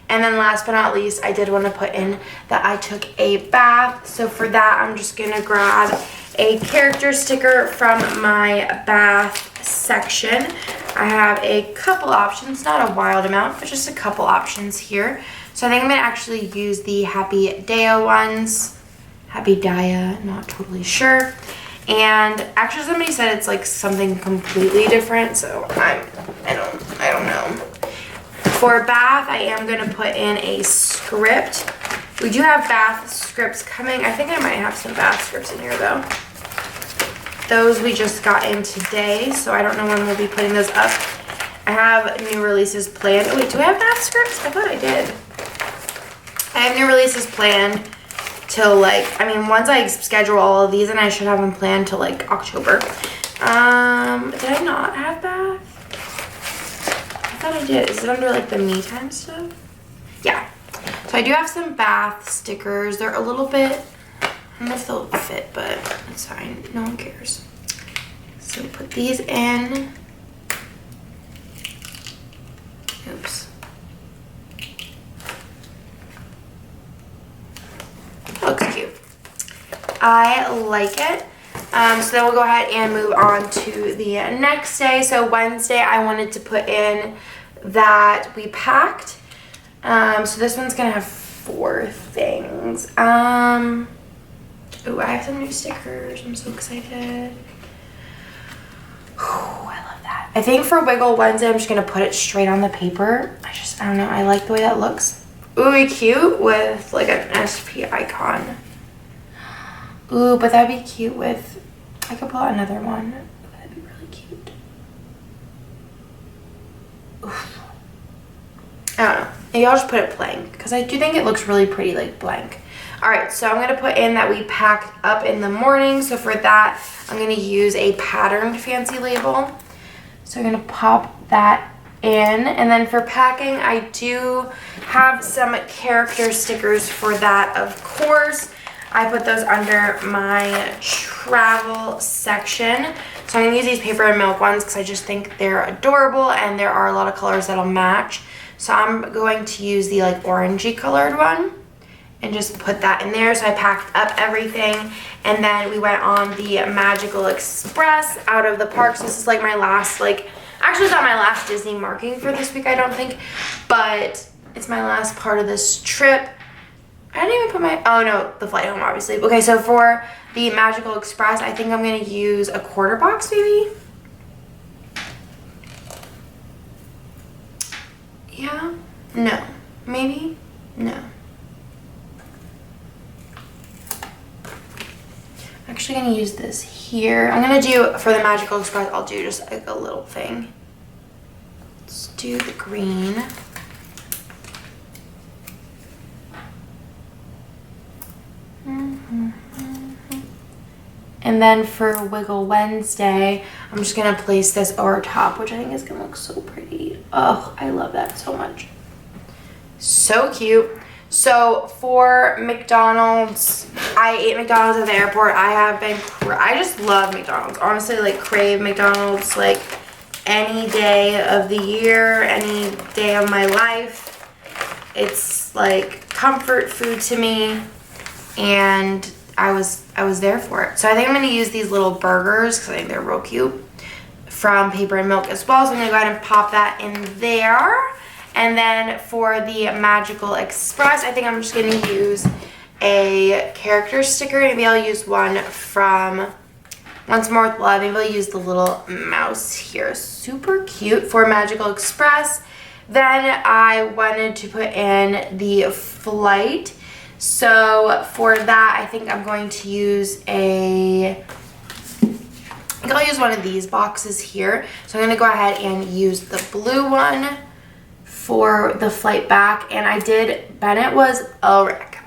And then last but not least, I did want to put in that I took a bath. So for that, I'm just gonna grab a character sticker from my bath section. I have a couple options, not a wild amount, but just a couple options here. So I think I'm gonna actually use the Happy Daya ones. Happy Daya, not totally sure. And actually somebody said it's like something completely different, so I don't know. For bath, I am gonna put in a script. We do have bath scripts coming. I think I might have some bath scripts in here though. Those we just got in today, so I don't know when we'll be putting those up. I have new releases planned. Oh wait, do I have bath scripts? I thought I did. I have new releases planned till like, I mean, once I schedule all of these, and I should have them planned till like October. Did I not have bath? I thought I did. Is it under like the me time stuff? Yeah. So I do have some bath stickers. They're a little bit, I don't know if they'll fit, but it's fine. No one cares. So put these in. Oops. Looks cute. I like it. So then we'll go ahead and move on to the next day. So Wednesday, I wanted to put in that we packed. So this one's gonna have 4 things. Oh, I have some new stickers. I'm so excited. Oh, I love that. I think for Wiggle Wednesday, I'm just gonna put it straight on the paper. I don't know. I like the way that looks. Ooh, cute with like an SP icon. Ooh, but that'd be cute with, I could pull out another one. That'd be really cute. Oof. I don't know. Maybe I'll just put it blank because I do think it looks really pretty like blank. All right, so I'm gonna put in that we packed up in the morning. So for that, I'm gonna use a patterned fancy label. So I'm gonna pop that in. And then for packing, I do have some character stickers for that, of course. I put those under my travel section. So I'm gonna use these Paper and Milk ones because I just think they're adorable and there are a lot of colors that'll match. So I'm going to use the like orangey colored one and just put that in there. So I packed up everything and then we went on the Magical Express out of the park. So this is like my last, like, actually it's not my last Disney marking for this week, I don't think, but it's my last part of this trip. I didn't even put my, oh no, the flight home obviously. Okay, so for the Magical Express, I think I'm gonna use a quarter box maybe. Yeah, no, maybe, no. I'm actually gonna use this here. I'm gonna do, for the Magical Express, I'll do just like a little thing. Let's do the green. And then for Wiggle Wednesday, I'm just gonna place this over top, which I think is gonna look so pretty. Oh, I love that so much. So cute. So for McDonald's, I ate McDonald's at the airport. I just love McDonald's. Honestly, like crave McDonald's like any day of the year, any day of my life. It's like comfort food to me. And I was there for it. So I think I'm going to use these little burgers because I think they're real cute from Paper and Milk as well. So I'm going to go ahead and pop that in there. And then for the Magical Express, I think I'm just going to use a character sticker. Maybe I'll use one from Once More with Love. Maybe I'll use the little mouse here. Super cute for Magical Express. Then I wanted to put in the flight. So for that, I think I'm going to use I'll use one of these boxes here. So I'm going to go ahead and use the blue one for the flight back. And Bennett was a wreck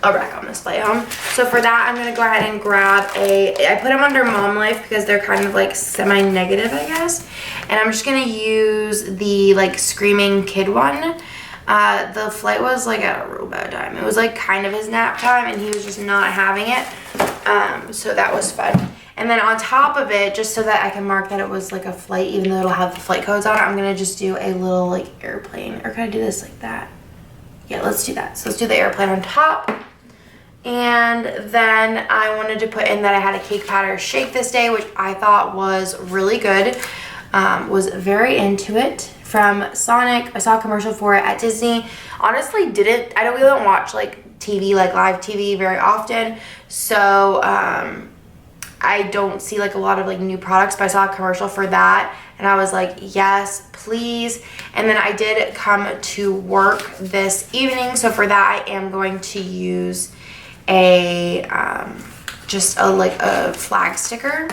on this flight home. So for that, I'm going to go ahead and grab I put them under Mom Life because they're kind of like semi-negative, I guess. And I'm just going to use the like Screaming Kid one. The flight was like at a real bad time. It was like kind of his nap time and he was just not having it. So that was fun. And then on top of it, just so that I can mark that it was like a flight, even though it'll have the flight codes on it, I'm gonna just do a little like airplane. Or can I do this like that? Yeah, let's do that. So let's do the airplane on top. And then I wanted to put in that I had a cake batter shake this day, which I thought was really good. Was very into it. From Sonic, I saw a commercial for it at Disney. Honestly, we don't watch like TV, like live TV very often. So I don't see like a lot of like new products, but I saw a commercial for that and I was like, yes, please. And then I did come to work this evening. So for that, I am going to use a just a flag sticker.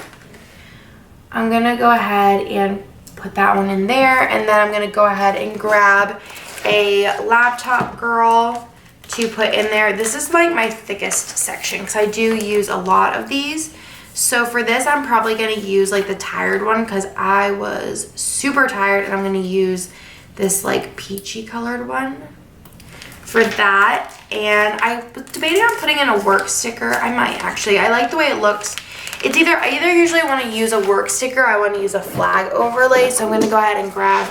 I'm gonna go ahead and put that one in there, and then I'm gonna go ahead and grab a laptop girl to put in there. This is like my thickest section because I do use a lot of these. So for this, I'm probably gonna use like the tired one because I was super tired, and I'm gonna use this like peachy colored one for that. And I was debating on putting in a work sticker. I might actually. I like the way it looks. It's either I usually want to use a work sticker, I want to use a flag overlay, so I'm going to go ahead and grab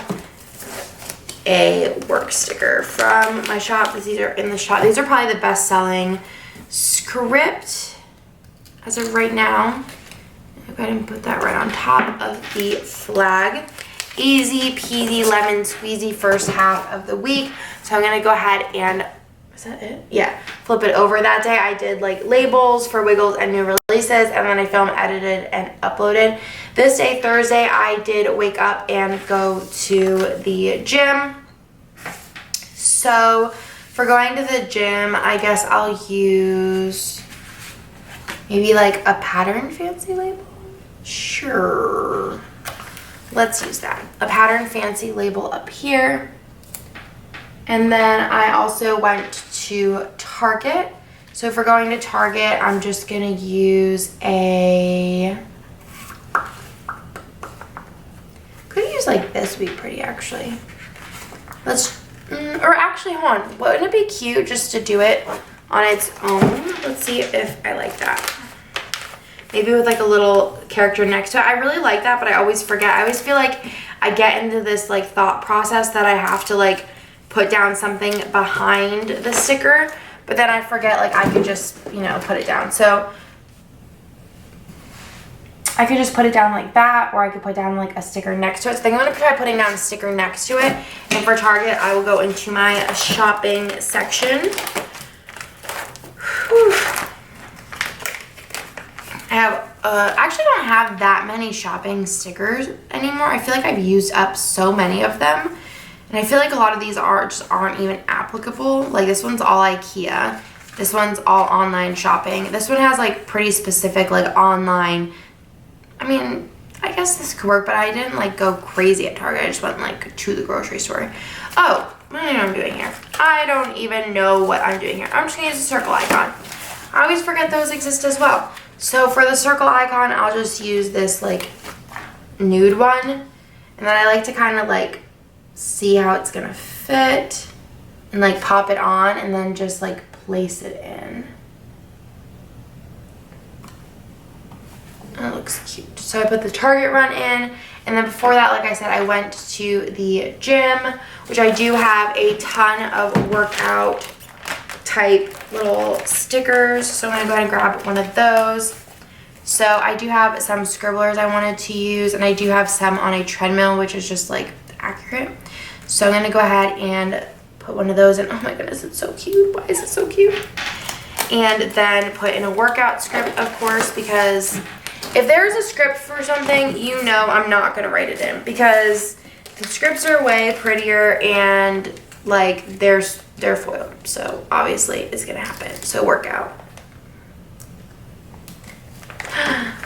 a work sticker from my shop, because these are in the shop. These are probably the best selling script as of right now. I'll go ahead and put that right on top of the flag. Easy peasy lemon squeezy first half of the week. So I'm going to go ahead and, is that it? Yeah, flip it over. That day I did like labels for Wiggles and new releases, and then I filmed, edited, and uploaded. This day, Thursday, I did wake up and go to the gym. So for going to the gym, I guess I'll use maybe like a pattern fancy label. Sure. Let's use that. A pattern fancy label up here. And then I also went to Target. So if we're going to Target, I'm just gonna use could use like this would be pretty actually. Or actually hold on, wouldn't it be cute just to do it on its own? Let's see if I like that. Maybe with like a little character next to it. I really like that, but I always forget. I always feel like I get into this like thought process that I have to like put down something behind the sticker, but then I forget like I could just, you know, put it down. So I could just put it down like that, or I could put down like a sticker next to it. So I think I'm gonna try putting down a sticker next to it. And for Target, I will go into my shopping section. Whew. I have, actually don't have that many shopping stickers anymore. I feel like I've used up so many of them. And I feel like a lot of these aren't even applicable. Like this one's all IKEA. This one's all online shopping. This one has like pretty specific like online. I mean, I guess this could work, but I didn't like go crazy at Target. I just went like to the grocery store. Oh, what do I know what I'm doing here? I don't even know what I'm doing here. I'm just gonna use a circle icon. I always forget those exist as well. So for the circle icon, I'll just use this like nude one. And then I like to kind of like see how it's gonna fit and like pop it on and then just like place it in. That looks cute. So I put the Target run in, and then before that, like I said, I went to the gym, which I do have a ton of workout type little stickers. So I'm gonna go ahead and grab one of those. So I do have some scribblers I wanted to use, and I do have some on a treadmill, which is just like accurate. So I'm gonna go ahead and put one of those in. Oh my goodness, it's so cute. Why is it so cute? And then put in a workout script, of course, because if there's a script for something, you know I'm not gonna write it in, because the scripts are way prettier and like they're foiled. So obviously it's gonna happen. So workout.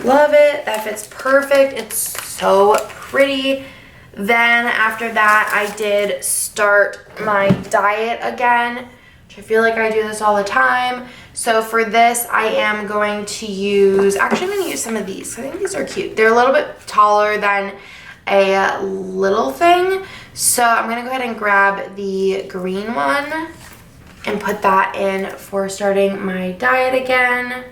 Love it. That fits perfect. It's so pretty. Then after that, I did start my diet again, which I feel like I do this all the time. So for this, I am going to use, actually I'm going to use some of these. I think these are cute. They're a little bit taller than a little thing. So I'm gonna go ahead and grab the green one and put that in for starting my diet again,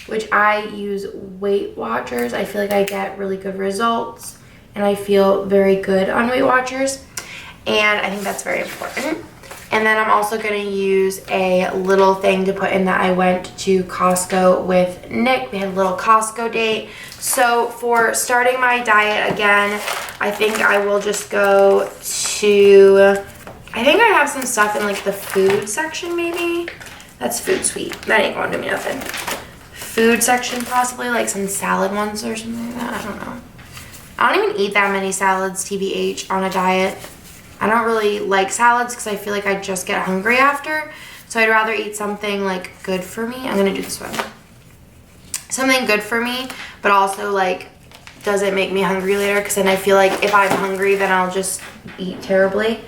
which I use Weight Watchers. I feel like I get really good results and I feel very good on Weight Watchers, and I think that's very important. And then I'm also gonna use a little thing to put in that I went to Costco with Nick. We had a little Costco date. So for starting my diet again, I think I will just go to, I think I have some stuff in like the food section maybe. That's food sweet. That ain't gonna do me nothing. Food section possibly, like some salad ones or something like that. I don't know. I don't even eat that many salads, TBH, on a diet. I don't really like salads because I feel like I just get hungry after. So I'd rather eat something like good for me. I'm gonna do this one. Something good for me, but also like doesn't make me hungry later, because then I feel like if I'm hungry then I'll just eat terribly.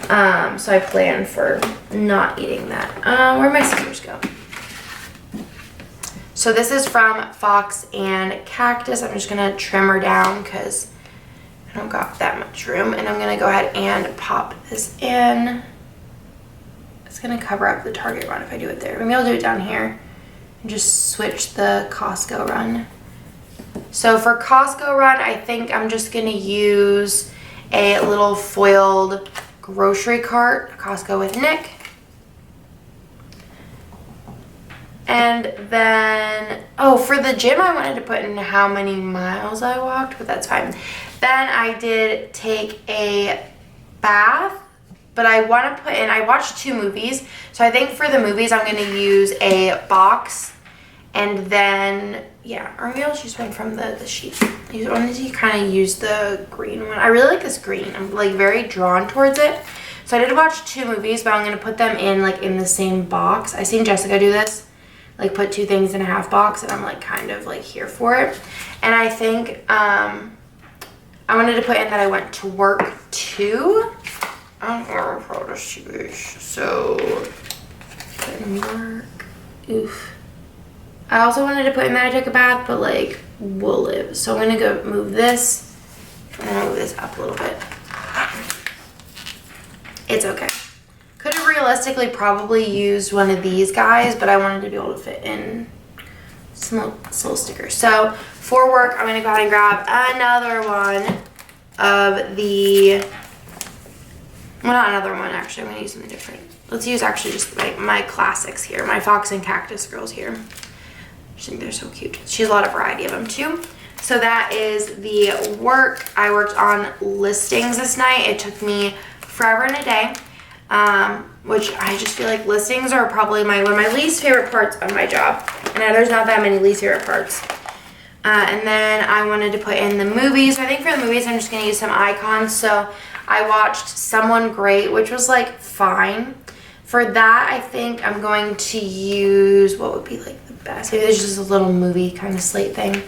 So I plan for not eating that. Where'd my scissors go? So this is from Fox and Cactus. I'm just gonna trim her down because I don't got that much room, and I'm gonna go ahead and pop this in. It's gonna cover up the Target run if I do it there. Maybe I'll do it down here and just switch the Costco run. So for Costco run, I think I'm just gonna use a little foiled grocery cart, Costco with Nick. And then, oh, for the gym, I wanted to put in how many miles I walked, but that's fine. Then I did take a bath, but I want to put in, I watched 2 movies. So I think for the movies, I'm going to use a box. And then, yeah, or maybe I'll choose one from the sheet. I wanted to kind of use the green one. I really like this green. I'm like very drawn towards it. So I did watch 2 movies, but I'm going to put them in like in the same box. I seen Jessica do this. Like put 2 things in a half box, and I'm like kind of like here for it. And I think I wanted to put in that I went to work too. So didn't work. Oof. I also wanted to put in that I took a bath, but like we'll live. So I'm gonna go move this. I'm gonna move this up a little bit. It's okay. Could have realistically probably used one of these guys, but I wanted to be able to fit in some little stickers. So for work, I'm gonna go ahead and grab another one of the, well, not another one actually, I'm gonna use something different. Let's use actually just my classics here, my Fox and Cactus girls here. I just think they're so cute. She has a lot of variety of them too. So that is the work. I worked on listings this night. It took me forever and a day. Which I just feel like listings are probably one of my least favorite parts of my job. And there's not that many least favorite parts. And then I wanted to put in the movies. I think for the movies, I'm just going to use some icons. So I watched Someone Great, which was like fine. For that, I think I'm going to use, what would be like the best? Maybe there's just a little movie kind of slate thing.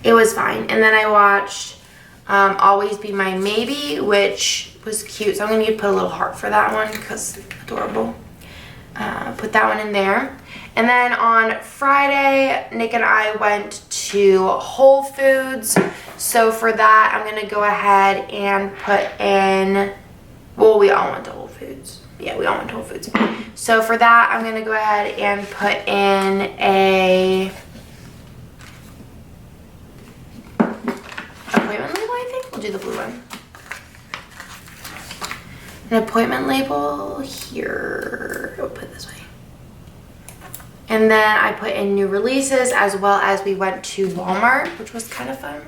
It was fine. And then I watched Always Be My Maybe, which was cute. So I'm going to put a little heart for that one because adorable. Put that one in there. And then on Friday, Nick and I went to Whole Foods. So for that, I'm going to go ahead and put in, well, we all went to Whole Foods. Yeah, we all went to Whole Foods. So for that, I'm going to go ahead and put in a appointment label, I think. We'll do the blue one. An appointment label here. I'll put it this way. And then I put in new releases, as well as we went to Walmart, which was kind of fun.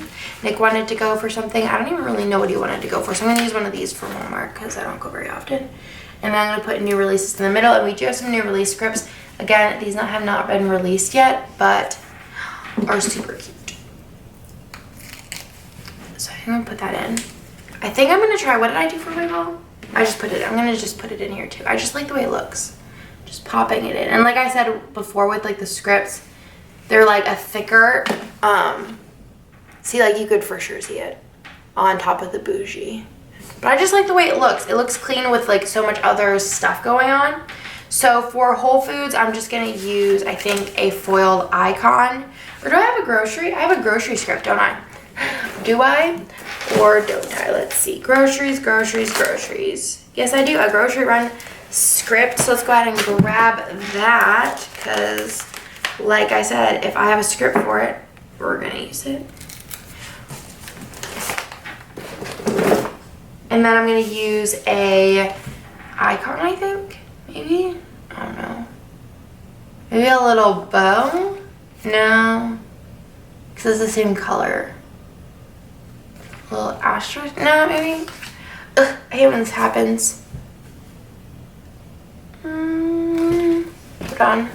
Nick wanted to go for something. I don't even really know what he wanted to go for. So I'm going to use one of these for Walmart because I don't go very often. And then I'm going to put new releases in the middle. And we do have some new release scripts. Again, these have not been released yet, but are super cute. So I'm going to put that in. I think I'm going to try, what did I do for my haul? I'm going to just put it in here too. I just like the way it looks. Just popping it in. And like I said before with like the scripts, they're like a thicker, see, like you could for sure see it on top of the bougie. But I just like the way it looks. It looks clean with like so much other stuff going on. So for Whole Foods, I'm just going to use, I think, a foiled icon. Or do I have a grocery? I have a grocery script, don't I? Do I? Or don't I? Let's see. Groceries, groceries, groceries. Yes, I do. A grocery run script. So let's go ahead and grab that because, like I said, if I have a script for it, we're going to use it. And then I'm going to use a icon, I think. Maybe? I don't know. Maybe a little bow? No. Because it's the same color. A little asterisk? No, maybe? Ugh, I hate when this happens. Hold on.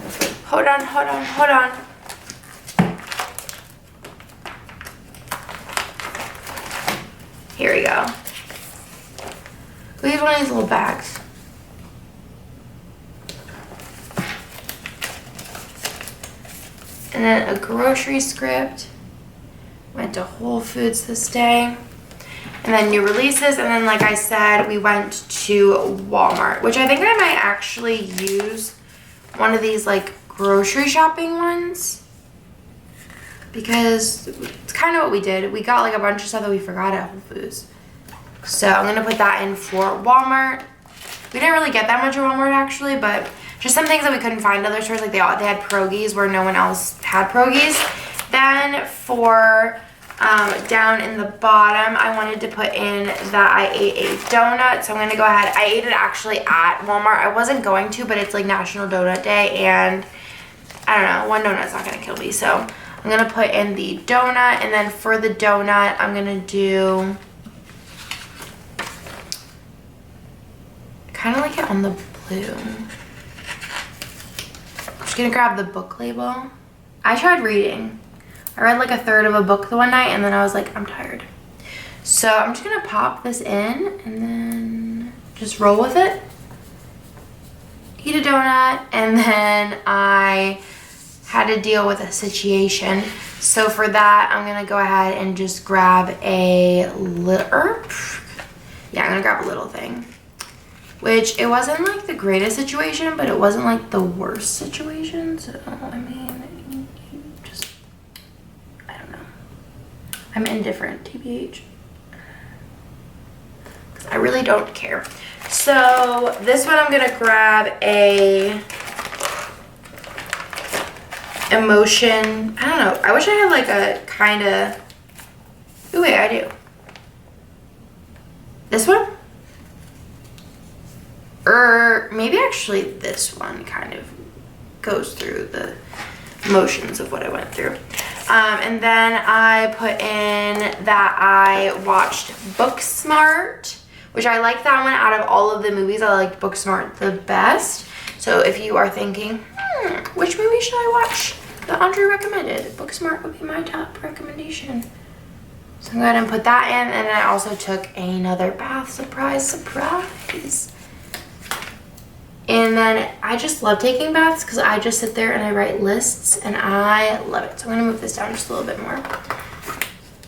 Hold on, hold on, hold on. Here we go. We use one of these little bags. And then a grocery script. Went to Whole Foods this day. And then new releases. And then, like I said, we went to Walmart, which I think I might actually use one of these like grocery shopping ones. Because it's kind of what we did. We got like a bunch of stuff that we forgot at Whole Foods. So I'm going to put that in for Walmart. We didn't really get that much at Walmart actually, but just some things that we couldn't find at other stores. Like they had Pierogies where no one else had Pierogies. Then for down in the bottom, I wanted to put in that I ate a donut. So I'm going to go ahead. I ate it actually at Walmart. I wasn't going to, but it's like National Donut Day. And I don't know, one donut's not going to kill me. So I'm going to put in the donut. And then for the donut, I'm going to do kind of like it on the blue. I'm just going to grab the book label. I tried reading. I read like a third of a book the one night and then I was like, I'm tired. So I'm just going to pop this in and then just roll with it. Eat a donut, and then I had to deal with a situation. So for that, I'm going to go ahead and just grab a little, yeah, I'm going to grab a little thing. Which, it wasn't like the greatest situation, but it wasn't like the worst situation. So, I mean, just, I don't know. I'm indifferent, TBH. Because I really don't care. So, this one I'm going to grab a emotion. I don't know. I wish I had like a kind of, oh wait, I do. This one? Or maybe actually this one kind of goes through the motions of what I went through. And then I put in that I watched Booksmart, which I like that one. Out of all of the movies, I liked Booksmart the best. So if you are thinking, which movie should I watch that Andre recommended? Booksmart would be my top recommendation. So I'm going to go ahead and put that in. And then I also took another bath. Surprise, surprise. And then I just love taking baths because I just sit there and I write lists and I love it. So I'm going to move this down just a little bit more.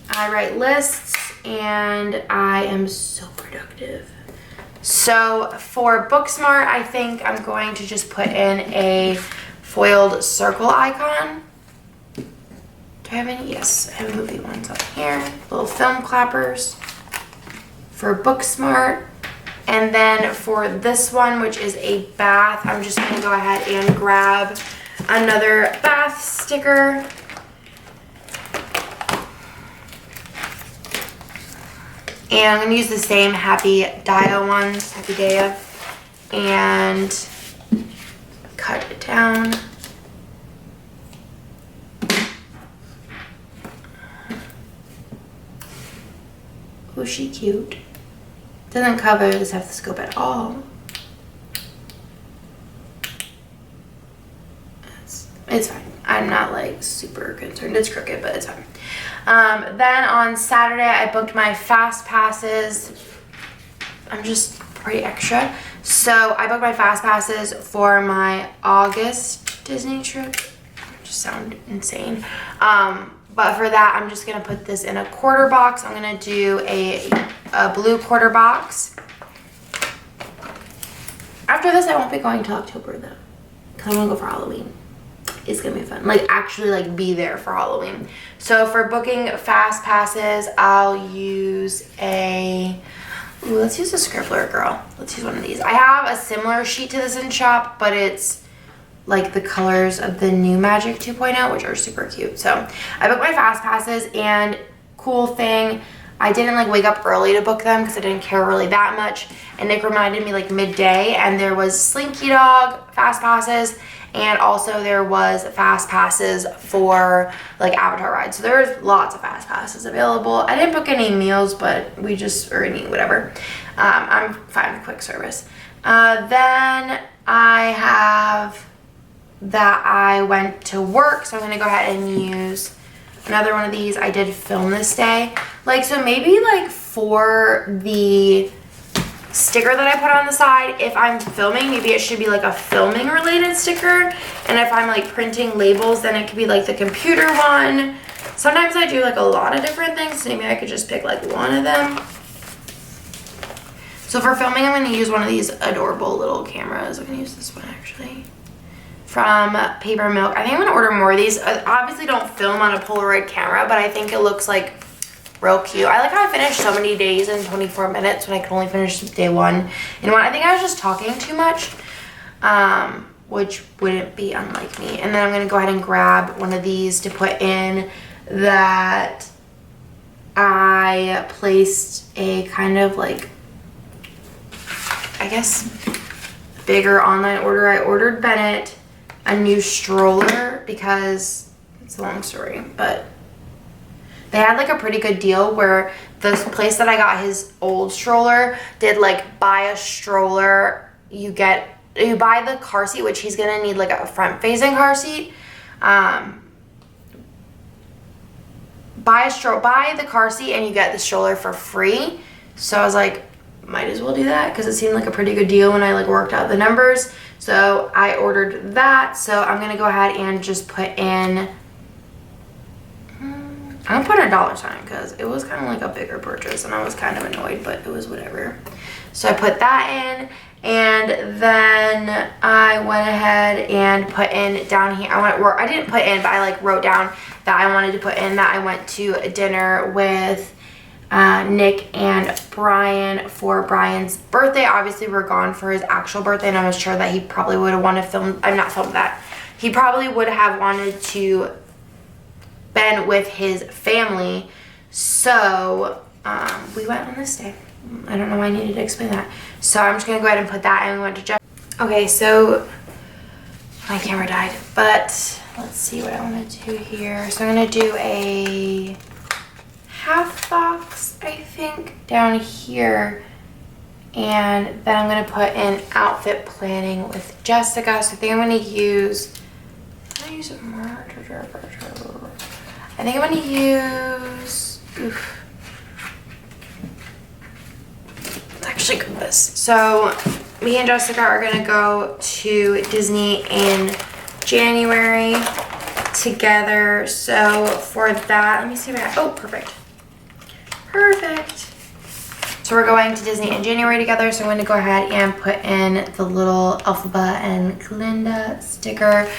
I write lists and I am so productive. So for Booksmart, I think I'm going to just put in a foiled circle icon. Do I have any? Yes, I have movie ones on here. Little film clappers for Booksmart. And then for this one, which is a bath, I'm just going to go ahead and grab another bath sticker. And I'm going to use the same Happy Dia ones, Happy Dia, and cut it down. Oh, she cute. Doesn't cover the stethoscope at all. It's fine. I'm not like super concerned. It's crooked, but it's fine. Then on Saturday, I booked my fast passes. I'm just pretty extra. So I booked my fast passes for my August Disney trip. I just sound insane. But for that, I'm just going to put this in a quarter box. I'm going to do a blue quarter box. After this, I won't be going till October, though. Because I want to go for Halloween. It's gonna be fun. Like actually like be there for Halloween. So for booking fast passes, I'll use a, ooh, let's use a Scribbler, girl. Let's use one of these. I have a similar sheet to this in shop, but it's like the colors of the new Magic 2.0, which are super cute. So I booked my fast passes, and cool thing, I didn't like wake up early to book them because I didn't care really that much. And Nick reminded me like midday, and there was Slinky Dog fast passes, and also there was fast passes for like Avatar rides. So there was lots of fast passes available. I didn't book any meals, but we just, or any whatever. I'm fine with quick service. Then I have that I went to work, so I'm gonna go ahead and use another one of these. I did film this day. Like, so maybe like for the sticker that I put on the side, if I'm filming, maybe it should be like a filming related sticker. And if I'm like printing labels, then it could be like the computer one. Sometimes I do like a lot of different things. So maybe I could just pick like one of them. So for filming, I'm gonna use one of these adorable little cameras. I'm gonna use this one actually. From Paper Milk. I think I'm gonna order more of these. I obviously don't film on a Polaroid camera, but I think it looks like real cute. I like how I finished so many days in 24 minutes when I could only finish day one in one. I think I was just talking too much, which wouldn't be unlike me. And then I'm gonna go ahead and grab one of these to put in that I placed a kind of like, I guess, bigger online order. I ordered Bennett a new stroller because it's a long story, but they had like a pretty good deal where this place that I got his old stroller did like buy a stroller, you buy the car seat, which he's gonna need like a front facing car seat. Buy the car seat and you get the stroller for free. So I was like, might as well do that because it seemed like a pretty good deal when I like worked out the numbers. So I ordered that. So I'm gonna go ahead and just put in, I'm gonna put $1 sign because it was kind of like a bigger purchase and I was kind of annoyed, but it was whatever. So I put that in, and then I went ahead and put in down here, I didn't put in, but I like wrote down that I wanted to put in that I went to a dinner with Nick and Brian for Brian's birthday. Obviously we're gone for his actual birthday, and I was sure that he probably would have wanted to film, he probably would have wanted to been with his family. So we went on this day. I don't know why I needed to explain that. So I'm just gonna go ahead and put that, and we went to Jeff. Okay, so my camera died, but let's see what I want to do here. So I'm gonna do a half box, I think, down here, and then I'm gonna put in outfit planning with Jessica. So I think I'm gonna use, I think I'm gonna use, actually compass. So me and Jessica are gonna go to Disney in January together. So for that, let me see if I got, oh, perfect. So we're going to Disney in January together, so I'm going to go ahead and put in the little Elphaba and Glinda sticker.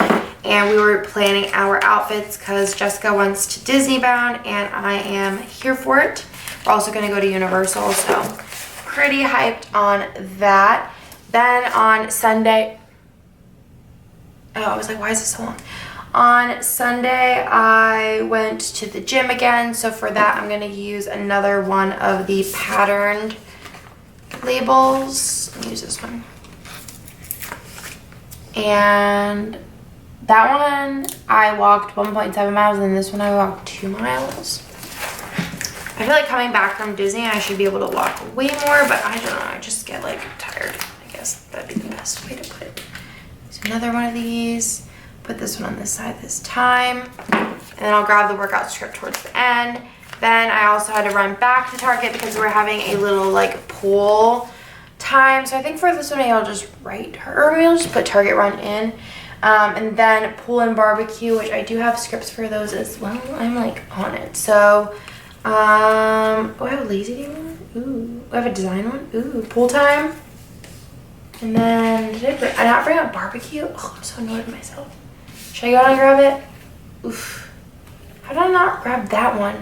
And we were planning our outfits because Jessica wants to Disney bound and I am here for it. We're also going to go to Universal, so pretty hyped on that. Then on Sunday, oh, I was like, why is this so long? On Sunday, I went to the gym again. So for that, I'm going to use another one of the patterned labels. Let me use this one. And that one, I walked 1.7 miles, and this one I walked 2 miles. I feel like coming back from Disney, I should be able to walk way more, but I don't know. I just get like tired. I guess that'd be the best way to put it. So another one of these. Put this one on this side this time, and then I'll grab the workout script towards the end. Then I also had to run back to Target because we're having a little like pool time. So I think for this one, maybe I'll just write her, or maybe I'll just put Target run in. And then pool and barbecue, which I do have scripts for those as well. I'm like on it. So, oh, I have a lazy day one. Ooh, I have a design one. Ooh, pool time. And then, I not bring out barbecue? Oh, I'm so annoyed with myself. Should I go and grab it? Oof. How did I not grab that one?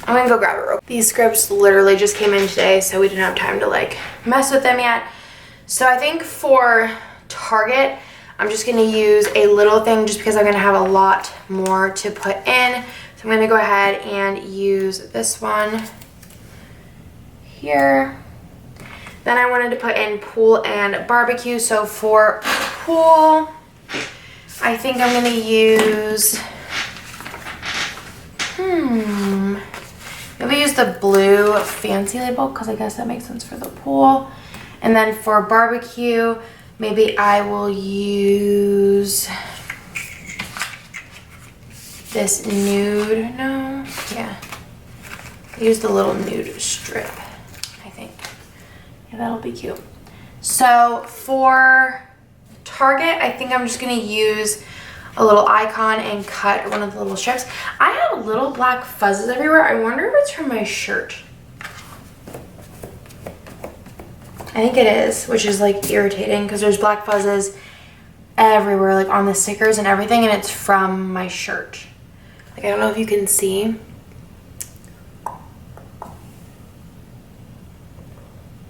I'm gonna go grab it real quick. These scripts literally just came in today, so we didn't have time to like mess with them yet. So I think for Target, I'm just gonna use a little thing just because I'm gonna have a lot more to put in. So I'm gonna go ahead and use this one here. Then I wanted to put in pool and barbecue. So for pool, I think I'm gonna use, maybe use the blue fancy label because I guess that makes sense for the pool. And then for barbecue, maybe I will use this nude, no, yeah. Use the little nude strip, I think. Yeah, that'll be cute. So for Target, I think I'm just gonna use a little icon and cut one of the little strips. I have little black fuzzes everywhere. I wonder if it's from my shirt. I think it is, which is like irritating because there's black fuzzes everywhere, like on the stickers and everything, and it's from my shirt. Like, I don't know if you can see.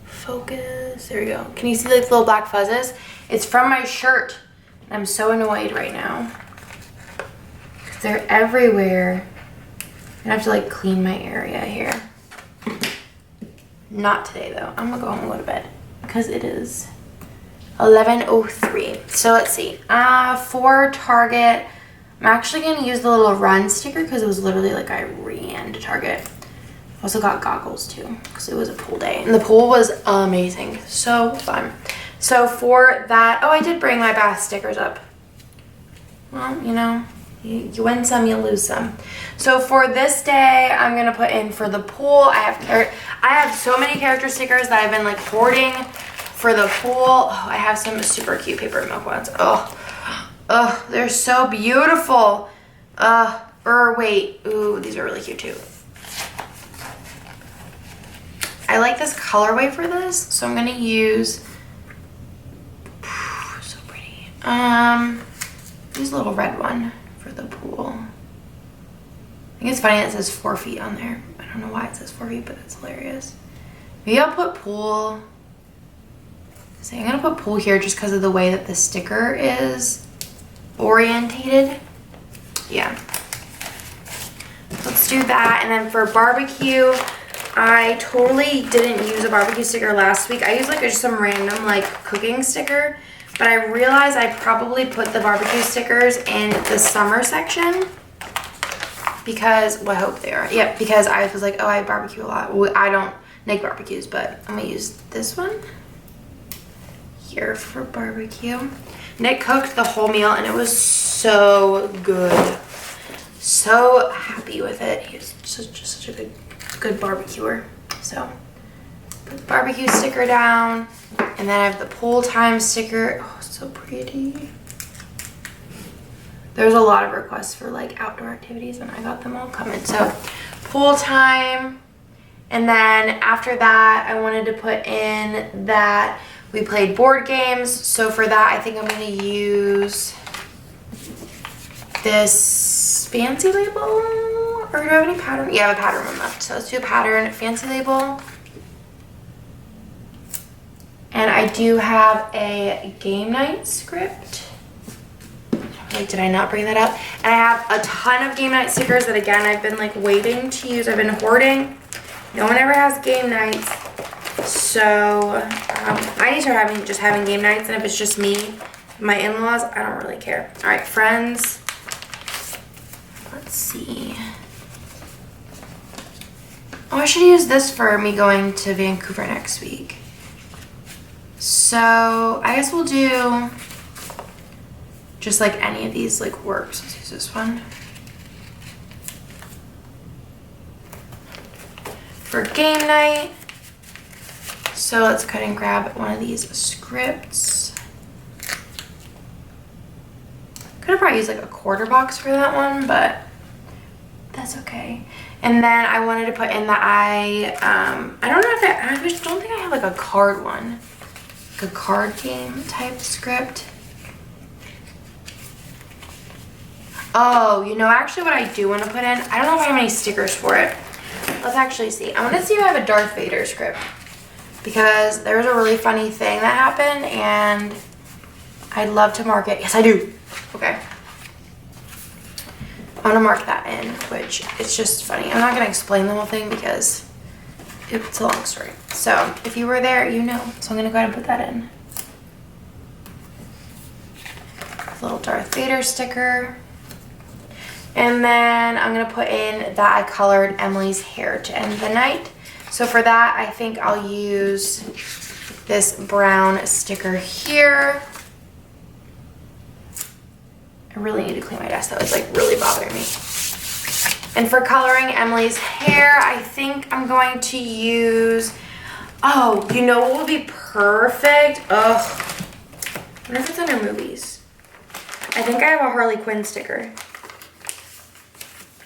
Focus, there we go. Can you see like the little black fuzzes? It's from my shirt. I'm so annoyed right now because they're everywhere. I have to like clean my area here. Not today though. I'm gonna go home and go to bed because it is 11:03. So let's see. For Target, I'm actually gonna use the little run sticker because it was literally like I ran to Target. Also got goggles too because it was a pool day and the pool was amazing. So fun. So for that, oh, I did bring my bath stickers up. Well, you know, you win some, you lose some. So for this day, I'm gonna put in for the pool. I have so many character stickers that I've been like hoarding for the pool. Oh, I have some super cute paper milk ones. Oh, they're so beautiful. Wait, ooh, these are really cute too. I like this colorway for this, so I'm gonna use, so pretty. Use a little red one for the pool. I think it's funny that it says 4 feet on there. I don't know why it says 4 feet, but it's hilarious. Maybe I'll put pool. See, I'm gonna put pool here just because of the way that the sticker is orientated. Yeah. Let's do that. And then for barbecue, I totally didn't use a barbecue sticker last week. I used like just some random like cooking sticker, but I realized I probably put the barbecue stickers in the summer section because, well, I hope they are. Yep, because I was like, oh, I barbecue a lot. Well, I don't make barbecues, but I'm gonna use this one here for barbecue. Nick cooked the whole meal and it was so good. So happy with it. He's just such a good barbecuer. So put the barbecue sticker down, and then I have the pool time sticker. Oh, so pretty. There's a lot of requests for like outdoor activities and I got them all coming. So pool time, and then after that I wanted to put in that we played board games. So for that I think I'm gonna use this fancy label. Or do I have any pattern? Yeah, I have a pattern one left. So let's do a pattern, fancy label. And I do have a game night script. Like, did I not bring that up? And I have a ton of game night stickers that, again, I've been like waiting to use. I've been hoarding. No one ever has game nights. So I need to start having game nights. And if it's just me, my in-laws, I don't really care. All right, friends. Let's see. Oh, I should use this for me going to Vancouver next week. So I guess we'll do just like any of these like works. Let's use this one. For game night. So let's go ahead and grab one of these scripts. Could have probably used like a quarter box for that one, but that's okay. And then I wanted to put in that I don't know if I don't think I have like a card one. Like a card game type script. Oh, you know, actually what I do want to put in, I don't know if I have any stickers for it. Let's actually see. I want to see if I have a Darth Vader script. Because there was a really funny thing that happened and I'd love to mark it. Yes, I do. Okay. I want to mark that in, which it's just funny. I'm not going to explain the whole thing because it's a long story. So if you were there, you know. So I'm going to go ahead and put that in. A little Darth Vader sticker. And then I'm going to put in that I colored Emily's hair to end the night. So for that, I think I'll use this brown sticker here. I really need to clean my desk though. It's like really bothering me. And for coloring Emily's hair, I think I'm going to use, oh, you know what would be perfect? Ugh. I wonder if it's under movies. I think I have a Harley Quinn sticker.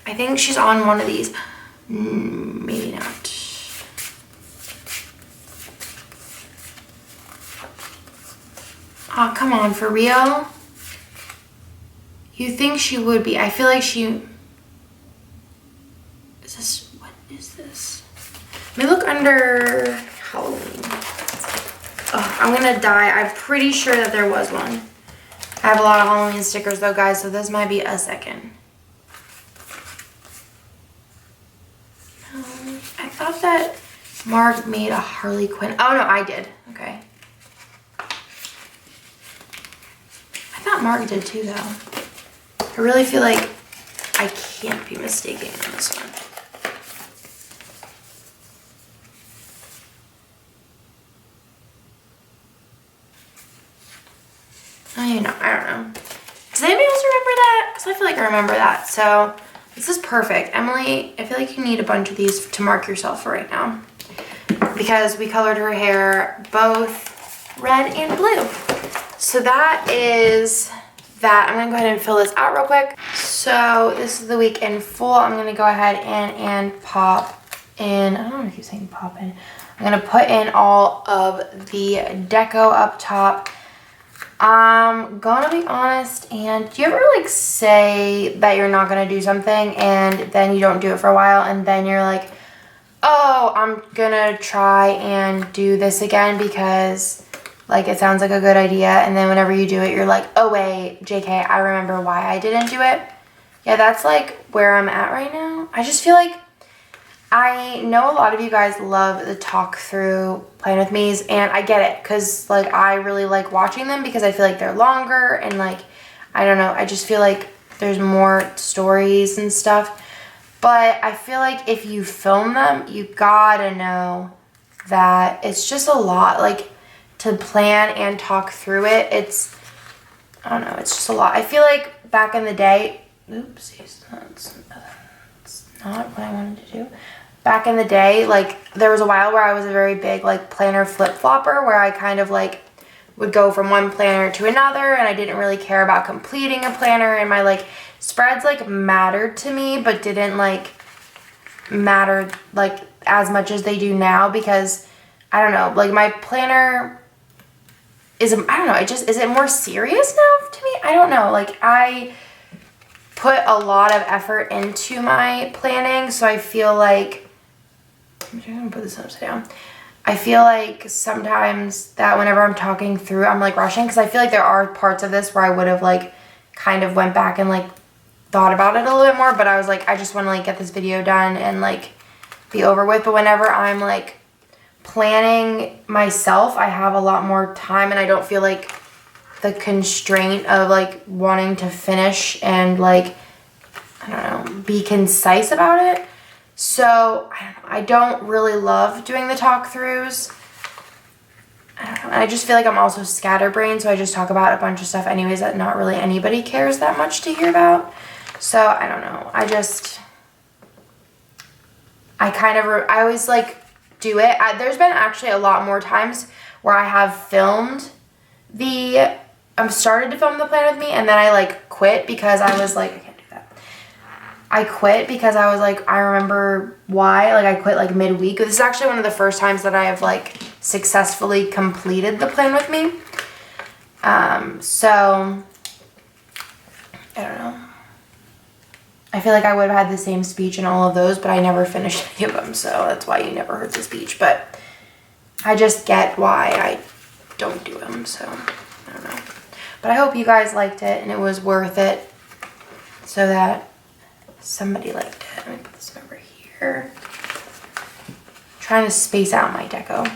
I think she's on one of these. Maybe not. Oh, come on, for real? You think she would be. I feel like she... Is this... What is this? Let me look under Halloween. Oh, I'm gonna die. I'm pretty sure that there was one. I have a lot of Halloween stickers though, guys, so this might be a second. No, I thought that Mark made a Harley Quinn. Oh, no, I did. Okay. I thought Mark did too, though. I really feel like I can't be mistaken on this one. I don't know. Does anybody else remember that? Because I feel like I remember that. So this is perfect. Emily, I feel like you need a bunch of these to mark yourself for right now. Because we colored her hair both red and blue. So that is that. I'm going to go ahead and fill this out real quick. So this is the week in full. I'm going to go ahead and pop in. I don't know if you're saying pop in. I'm going to put in all of the deco up top. I'm gonna be honest, and do you ever like say that you're not gonna do something and then you don't do it for a while and then you're like, oh, I'm gonna try and do this again because like it sounds like a good idea, and then whenever you do it you're like, oh wait, JK, I remember why I didn't do it. Yeah, that's like where I'm at right now. I just feel like I know a lot of you guys love the talk through Plan With Me's, and I get it because like I really like watching them because I feel like they're longer and like, I don't know, I just feel like there's more stories and stuff. But I feel like if you film them, you gotta know that it's just a lot, like to plan and talk through it. It's, I don't know, it's just a lot. I feel like back in the day, oopsies, that's not what I wanted to do. Back in the day, like there was a while where I was a very big like planner flip-flopper where I kind of like would go from one planner to another and I didn't really care about completing a planner, and my like spreads like mattered to me but didn't like matter like as much as they do now because I don't know, like my planner is, I don't know, it just, is it more serious now to me? I don't know, like I put a lot of effort into my planning, so I feel like, I'm gonna put this upside down. I feel like sometimes that whenever I'm talking through, I'm like rushing because I feel like there are parts of this where I would have like kind of went back and like thought about it a little bit more, but I was like, I just want to like get this video done and like be over with. But whenever I'm like planning myself, I have a lot more time and I don't feel like the constraint of like wanting to finish and like, I don't know, be concise about it. So, I don't really love doing the talk throughs. I don't know. And I just feel like I'm also scatterbrained, so I just talk about a bunch of stuff anyways that not really anybody cares that much to hear about. So, I don't know. I always like do it. There's been actually a lot more times where I have filmed started to film the Plan With Me and then I like quit because I was like, I quit because I was like, I remember why, like I quit like midweek. This is actually one of the first times that I have like successfully completed the Plan With Me. So, I don't know. I feel like I would have had the same speech in all of those, but I never finished any of them, so that's why you never heard the speech. But I just get why I don't do them, so I don't know. But I hope you guys liked it and it was worth it so that somebody liked it. Let me put this over here. Trying to space out my deco.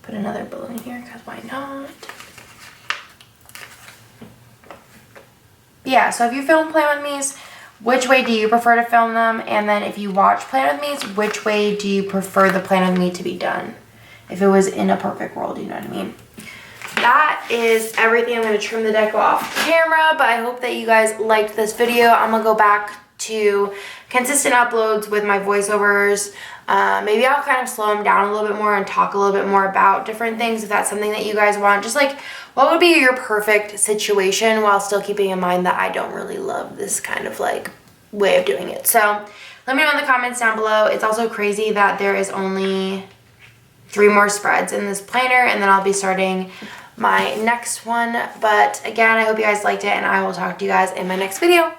Put another balloon here, because why not? Yeah, so if you film Plan With Me's, which way do you prefer to film them? And then if you watch Plan With Me's, which way do you prefer the Plan With Me to be done? If it was in a perfect world, you know what I mean? That is everything. I'm going to trim the deco off camera, but I hope that you guys liked this video. I'm going to go back to consistent uploads with my voiceovers. Maybe I'll kind of slow them down a little bit more and talk a little bit more about different things if that's something that you guys want. Just like, what would be your perfect situation while still keeping in mind that I don't really love this kind of like way of doing it. So let me know in the comments down below. It's also crazy that there is only 3 more spreads in this planner, and then I'll be starting my next one. But again, I hope you guys liked it, and I will talk to you guys in my next video.